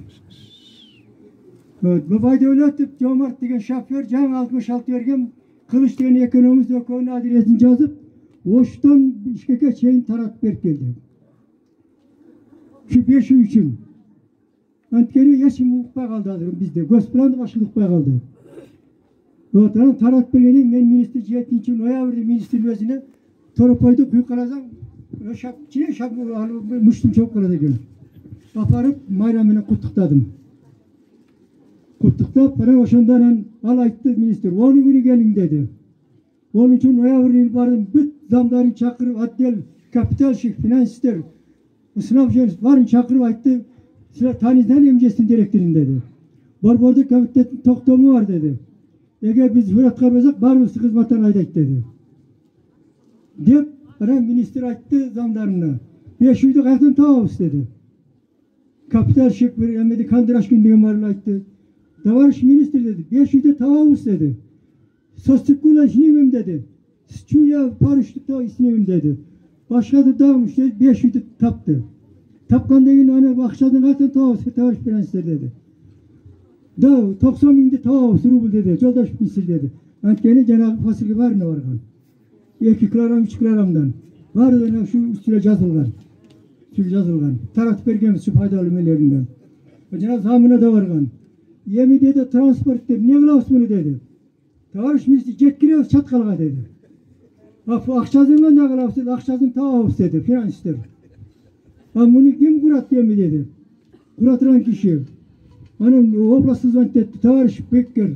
Bu bayda öyle atıp Cömert degen şoför can 66 vergen Kılıç degen ekonomist okulu'nun adresini yazıp Oş'tan İşkek'e şeyin tarat berip geldi. Şu 5 uy üçün. Antkeni yaşım ukpay kaldı adırım bizde. Gösplandı başını ukpay kaldı. Otaran tarat bergenin men minister 7. noyabr'da minister özüne toropoydu kuyu karazan çine şap muştum çok kaladı gün. Aparıp mayramına kutlukladım. Kutluklap bana oşondan al ayttı minister. 10 günü gelin dedi. 13 noyabr'da ilbarın büt zamların çakırıp addel kapital şik finansistler sınav jönüs varın çakırıp ayttı. Sizler tanıydan emcesin direktirin dedi. Borbordu komitetin toktomu var dedi. Eğer biz hüret karmasak barımızı hizmetten aydak dedi. Deyip minister ayttı zamlarına. 5 uydu kalktın tavus dedi. Kapital şık bir emedi kandıraş gündüğüm varını ayttı. Davarış minister dedi. 5 uydu tavus dedi. Sostikula işinimim dedi. Çuya parıştıkta işinimim dedi. Başka da dağılmış dedi. 5 uydu taptı. Tapkan degin hani akşadın kalktın tavus tavarış prensler dedi. Da 90 bindi tavus rubul dedi. Yoldaş misil dedi. Antkeni Cenab-ı Fasilgi var ne vargan. 2 kilogram 3 kilogramdan. Var şu üstüne yazılgan. Tarat bergemiz şu faydalı melerinden. Cenab-ı zamına da vargan. Yemi dedi transport dedi. Ne kılavuz bunu dedi. Tavarış misli cetkilevuz çatkalga dedi. Akşazından ne kılavuz dedi. Akşazın tavus dedi. Finansistler. Bunu kim kurat yemi dedi. Kuratıran kişi. Onun oblasız vantetti. Tavarış Bekker.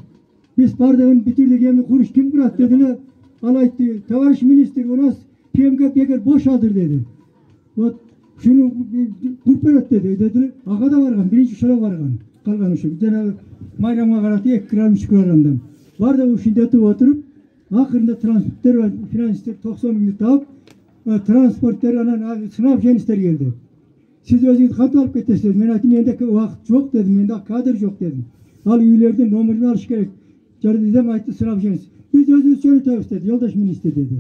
Biz bardağın bitirdik yemi kuruş kim kurat dediler. Alayttı. Tavarış minister ona PMK Bekker boşaldır dedi. Şunu kurperat dedi. Dediler. Ağa da vargan. Birinci şöyle vargan. Kalgan şu. Cenab-ı Mayram'a karatı 2 gram 3 kilogramdan. Var da bu şiddeti oturup akırında transportör ve finansistler 90 bin tavuk transportör sınav jenistler geldi. Siz özünüz kat alıp getesiniz. Men aytım mende vakt yok dedim. Mende kadir yok dedim. Al üyelerden numarını alış gerek. Jarı dedim aytı sınav jenist. Biz özünüz şöyle tavuk dedi. Yoldaş minister dedi.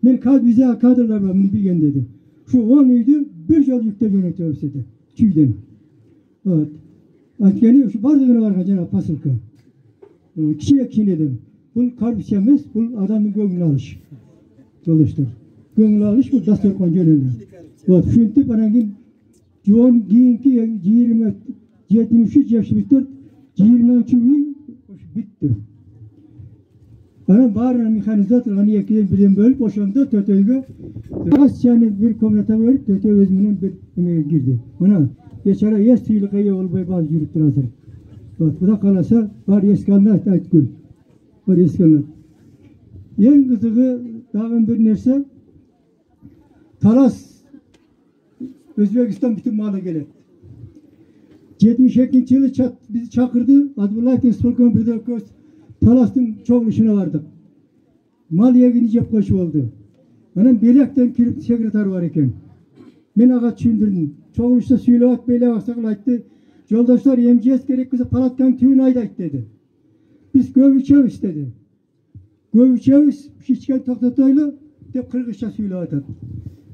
Men bize kadırlar var bunu bilgen dedi. Şu 10 uydu bir yol yükte yönetiyoruz dedi. Çüyden. Evet. Antkeni şu bardağına var Cenab-ı Pasılka. Kişiye dedim. Bu karpuz yemez, bu adamın gönlünü alış. Çalıştır. Gönlünü alış bu dasturkan gönlünü. Evet. Şuntu bana yoğun giyinki 73 yaşı bitti. 23 bitti. Bana bağıran mekanizatör hani yakiden bilim bölüp boşandı tötöyge. Yani bir komünete verip tötöy özümünün bir emeğe girdi. Bana geçara yes tüylükeye olmayı bazı yürüttür hazır. Bu da kalasa var eski anlat aytkül. Var eski anlat. En kızığı dağın bir nerse Talas Özbekistan bütün malı gelir. 72. yılı bizi çakırdı. Adbullah Tenspolkon bir de Talas'ın çoğuluşuna vardık. Mal yegini cep koşu oldu. Benim belekten kirip sekreter var iken. Ben ağa düşündürdüm. Çoğuluşta söyleyip böyle aksaklaydı. Yoldaşlar emciyet gerek kızı palatkan tüyün aydak dedi. Biz gövüçev istedi. Gövüçev şişken toktataylı de Kırgızca söyleyip.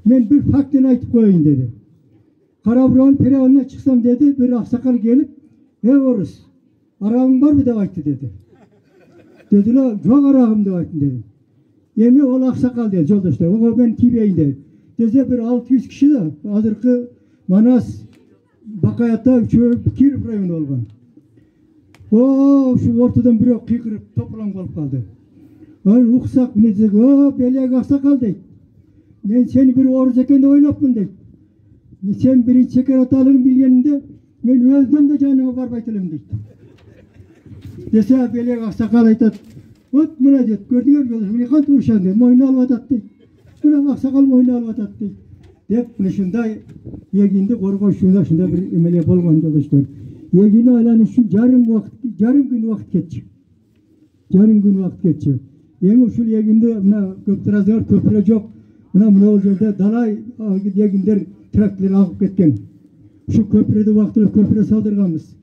Ben bir faktini aytıp koyayım dedi. Karaburan Perevan'ına çıksam dedi. Bir aksakal gelip ev oruz. Arağın var mı devaydı dedi. Dediler çok arağım devaydı dedim. Yemi ol aksakal dedi yoldaşlar. O ben TV'yim dedi. Deze bir 600 kişi de hazırkı Manas Bakayat'ta Kirip rayonu olgan. O şu ortadan biri kıykırıp toplan kalıp kaldı. Ben uksak ne diyecek? O belek aksakal deyip. Ben seni bir oruz ekende oynapmın deyip. Sen birinci şeker atalığını bilgeninde ben öldüm de canıma var baytılım deyip. Dese belek aksakal aytat. Ot buna deyip. Gördüğünüz gibi bunu kan turşan deyip. Moynu alvatat deyip. Buna aksakal moynu alvatat deyip. Deyip bunu şunda yeginde korku şunda bir emeliye bolgan çalıştır. Yeginde aylanın şu yarım gün vakit geçecek. Yarım gün vakit geçecek. Yemi şu yeginde köptürazlar köprü yok. Buna olacak dalay yeginder traktörleri akıp ketken. Şu köprüde vaktinde köprüye saldırganız.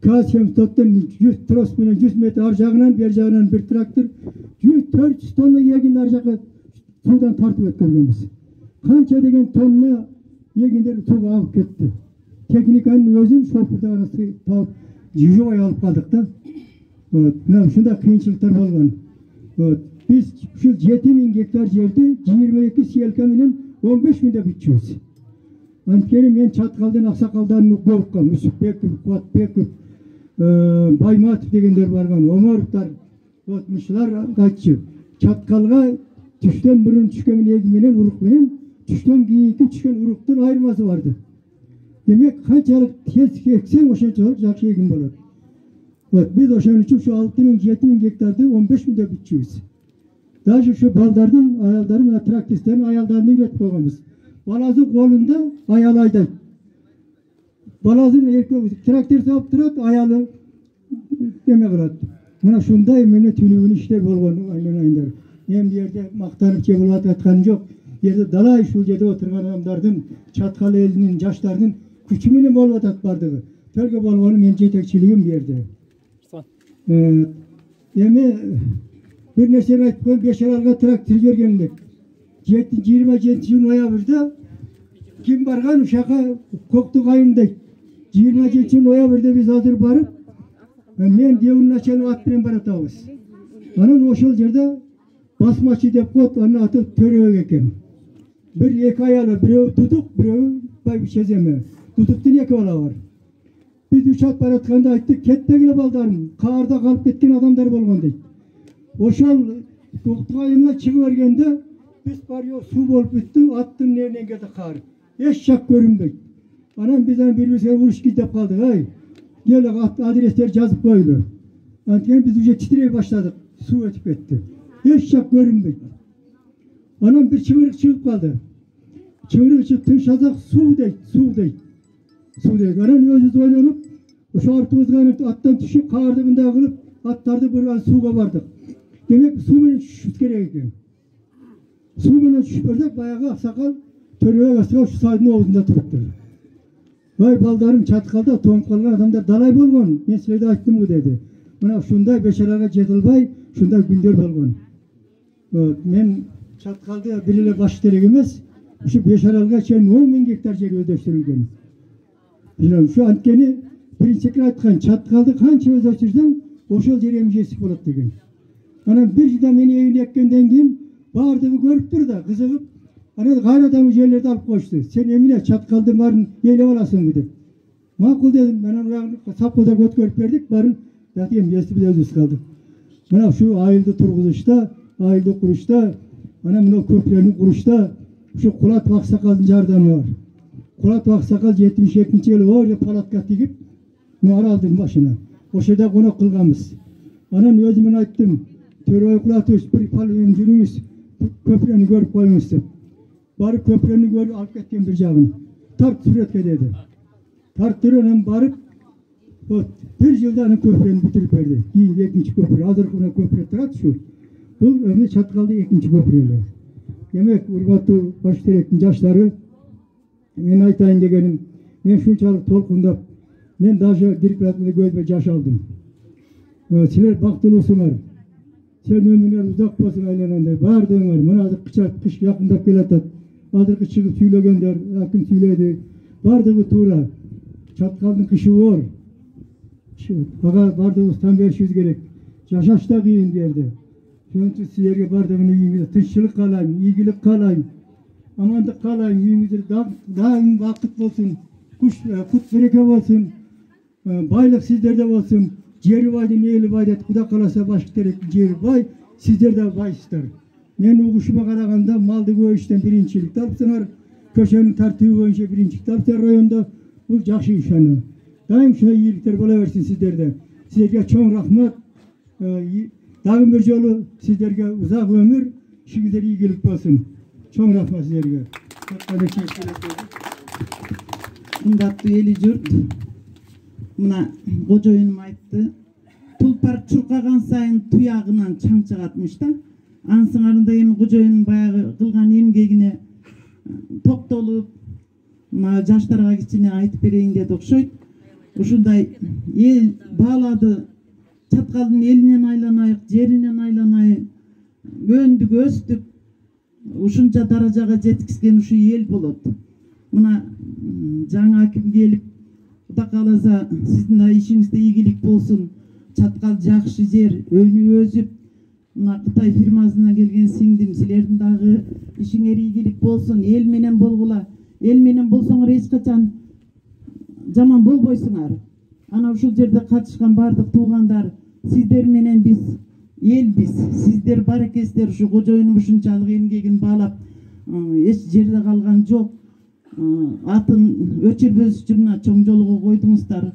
Kaçım toptan 100 tros bilen 100 metre arjağından bir jağından bir traktör 400 tonna yeginler arjağı sudan tartıp etkenmiz. Kança degen tonna yeginler suga akıp ketti. Teknikanın özüm şoförde arası tap jijoy alıp kaldık da. Evet, şunda kıyınçılıklar bolgan. Evet, biz şu 7000 hektar yerde 22 siyelkaminin 15 günde bitiyoruz. Antkeni men Çatkal'dan Aksakal'dan Nukovka, Müsük Bekip, Kuat Bekip, Baymatov degenler bargan, Omorovlar, otmuşlar kaççı. Çatkal'a düşten burun düşkemin egimenen uruk menen, düşten giyinki düşken uruktun ayırması vardı. Demek kançalık tez eksen oşançalık jakşı egin bolar. Evet, biz oşan için şu 6000-7000 hektarda 15 günde bitiyoruz. Daha şu baldardan, ayaldarın, traktistlerin ayaldarını üretip koygamız. Balazı kolunda ayalaydı. баласын эркек трактор сабып турат, аялы эме кылат. Мына ушундай эмне түнүгүн иштер болгон айндар. Эми жерде мактанып же болуп аткан жок. Жерде далай ушул жерде отурган адамдардын, чаткал элинин, жаштардын күчү менен болуп атат бардыгы. Төргө болгону мен жетекчилигим бу жерде. Эми bir nerseni aytып коеюн, Бешаралга трактор берген элек. 27 ноябрда ким барган ушака Коктук айында 27 ноябрда биз азыр барып, мен Девин начальник ат менен баратабыз. Анан ошол жерде басмачы деп коет, анын аты Төрөбек экен. Bir эки аялы, бирөө Тутук, бирөө Байбишеземе. Тутуктун эки бала бар. Biz 3 at baratkanda ayttık, ketpegile baldarım, karda kalıp ketken adamlar bolgon deyt. Oşal Koktuk ayına çıkıvergende biz barıyor su bolup bitti, attın nereden geldi kar. Hiç şak görünmeydi. Anam bizden birbirine vuruş gidip kaldık. Ay. Geldik adresler yazıp koydu. Antiyen biz uca titreye başladık. Su ötüp gitti. Hiç şak görünmeydi. Anam bir çıvırık çıkıp kaldı. Çıvırık çıktı, şazak su deyt, su deyt. Su deyt. Anam özü oynanıp, şu artığızganıp attan düşüp, kardımında kılıp, attardı buradan suğa vardık. Demek su menен düşüp gerek eкен. Su menен düşüp ördük, bayağı aksakal Төрөбек Асқар şu сайдын оозунда турупtu. Vay baldarım çatkalda toңуп калган адамдар далай болгон. Мен силерге айттым bu dedi. Мына ушундай бешарага жете албай, ушундай күндөр болгон. Мен çatkalda бир эле баш керек эмес, ушу бешаралга чейин 10.000 гектар жер өздөштүрүлгөн. Билем, şu анткени биринчи кир айткан, çatkalды канча өздөштүрсөң, ошол жер эмжесип болот деген. Анан bir жылда мени эйине эккенден кийин баардыгы көрүп тур да, кызыгып, anан кайрадан жерлерди алып коюшту. Sen эмне çatkaldын баарын ээлеп аласыңбы деп. Макул дедим, анан уягын сапылда көткөрүп бердик, баарын жатем естип өзүбүз калдык. Мына şu айылды тургузушта, айылды курушта, анан мына көпүрөнү курушта şu Кулат Аксакалдын жардамы бар. Кулат Аксакал 72-жылы оор палатка тигип, аралдын башына. Ошо жерде конок кылганбыз. Анан өзүм айттым, Төрөбек Кулатович bir pal жүрүңүз, көпүрөнү көрүп коюңуз деп. Barıp köprünü görüp alıp ketken bir jagын. Tart süretke dedi. Tarttırınan barıp bir жылдан köprünü bitirip verdi. Ekinci köprü. Azırkına köprü tırat şu. Bu ömrü çatkaldı ekinci köprüyle. Demek urbatı başterektin yaşları men aytayın degenim. Men şunçalık tolkundap men daşı diriklatında gözüme jaş aldım. Siler baktılısınlar. Sen ömürler uzak bolsun aylananda. Bardığыңар. Mına azır kış yakındap kelatat. Azırkı çıkıp süylөгөндөр, akın süyledi. Bardığı tuğra. Çatkaldın kışı var. Ağa bardığımız tam 500 gerek. Yaşaş da kıyın derdi. Şuntu sizlerge bardığını uyuyunuzda tınççılık kalayım, iyigilik kalayım. Amandık kalayım, uyuyunuzda daim vakit olsun. Kut bereke olsun. Baylık sizlerde olsun. Jeri baydı, neyli baydı, kuda kalasa başka terek jeri bay. Sizler de baysızlar. Men uğuşuma karaganda maldı göğüşten birincilik tapsınlar. Köşenin tartığı boyunca birincilik tapsınlar rayonda. Bu jakşı iş anı. Daim şuna iyilikler bolaversin sizlerde. Sizlerge çoğun rahmat. Dağın bir yolu sizlerge uzak ömür. İşinizler iyilik olsun. Çoğun rahmat sizlerge. Kımbatlı eli jurt. Mına kojoyunum aytты. Tulpar çurkagan sayın tuyağынан çaң çıgatmış da. Ansıңарында эми кожоюнун баягы кылган эмгегине токтолуп, мына жаштарга кичине айтып берейин деп окшойт. Ушундай эл баалады, Чаткалдын элинен айланайык, жеринен айланайык, өндүк, өстүк, ушунча даражага жеткизген ушу эл болот. Мына жаңы аким келип, Кудай кааласа, сиздин да ишиңизде ийгилик болсун. Чаткал жакшы жер, өнү өзүп, мына Кытай фирмасына келген сиңдим, силердин дагы ишиңер ийгилик болсун, эл менен болгула. Эл менен болсоңор эч качан жаман болбойсуңар. Ана ушул жерде катышкан бардык туугандар, сиздер менен биз элбиз. Сиздер барекесиздер, ушу кожоюнун ушунчалык эмгегин баалап, эч жерде калган жок. Атын өчүрбөс үчүн чоң жолго койдуңуздар.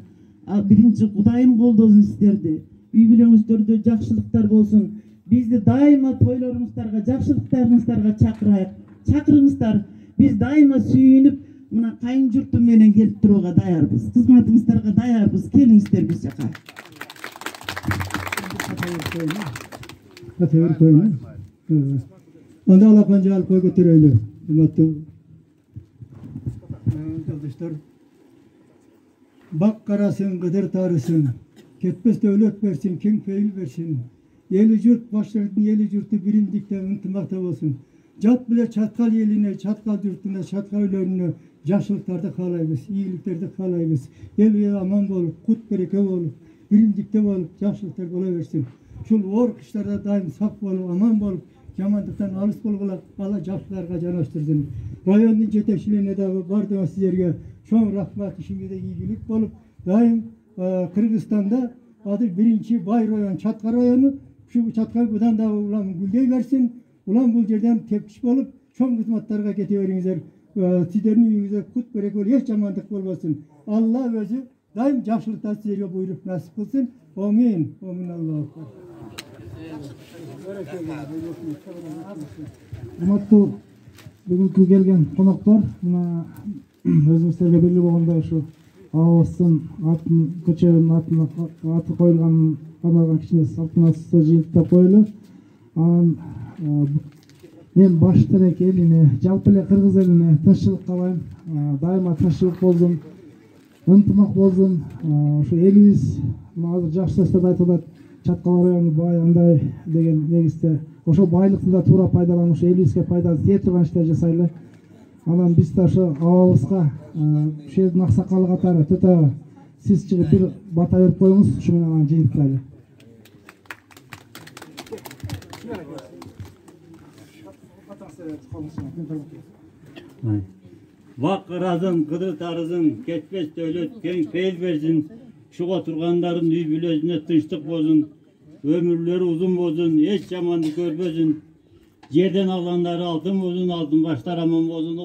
Биринчи Кудайым колдосун сиздерди. Үй бүлөңүздөрдө жакшылыктар болсун. Бизди дайыма тойлоруңуздарга, жакшылыктарыңыздарга чакырайык. Чакырыңыздар. Биз дайыма сүйүнүп, Mına kayın jurtu menen kelip turuga dayarбыз. Kызматыңыздарга dayarбыз. Келиңиздер биз жака. Katevir koyun. Onda alakanca al koy götürüyle. Umatı. Arkadaşlar. Bak karasın, gıdır tarısın. Ketmez devlet versin, kim feil versin. Yeli cürt başlarının yeli cürtü birimdikte ıntımakta olsun. Jat bile çatkal yeline, çatkal cürtüne, çatkal önüne, yaşlılıklarda kalayız, iyiliklerde kalayız. El aman olup, kut bereke olup, birimdikte olup, yaşlılıklar olaversin. Şul or kışlarda daim sap olup, aman olup, yamanlıktan alış bolgular, Allah yaşlılarga janaştırsın. Rayonun jetekçiliğine de bardığına sizlerge çoğun rahmat işimizde iyilik bolup, daim Kırgızistan'da adı birinci Bay Rayon, Çatkar Rayonu, şu Çatkar budan da ulan güldey versin, ulan bu yerden tepkiş bolup, çoğun hizmetlerine getiriveringizler. Sizlerin yüzüne kut berek ol, hiç yamanlık olmasın. Allah özü daim yaşlılıktan sizlerge buyurup nasip kılsın. Amin. Amin Allah'a. Урматтуу бүгүнкү келген коноктор, мына өзүңүздөргө белгилүү болгондой ушу абабыздын атын көчөнүн атына аты коюлганын арналган кичине салтанаттуу жыйынтык деп коелу. Анан мен баш терек элине, жалпы эле кыргыз элине тынччылык каалайм. Дайыма тынччылык болсун, ынтымак болсун. Ушу элибиз азыр жакшы сөздөрдө айтылат. Чаткал району бай андай деген негизде ошол байлыктын да туура пайдаланып ушу элибизге пайдасы тие турган иштер жасайлы. Анан биз да ошо абабызга ушул жердин аксакалы катары төтө сиз чыгып бир бата берип коюңуз, ушу менен анан жыйынтыктайлы. Vak kırasın, kıdır tarısın, ketmez devlet, keng feil versin. Şuğa turganların üy bülözüne tınçlık bozun. Ömürleri uzun bozun, hiç yamanlık görmezin. Yerden alanları altın bozun, altın başlar aman bozun.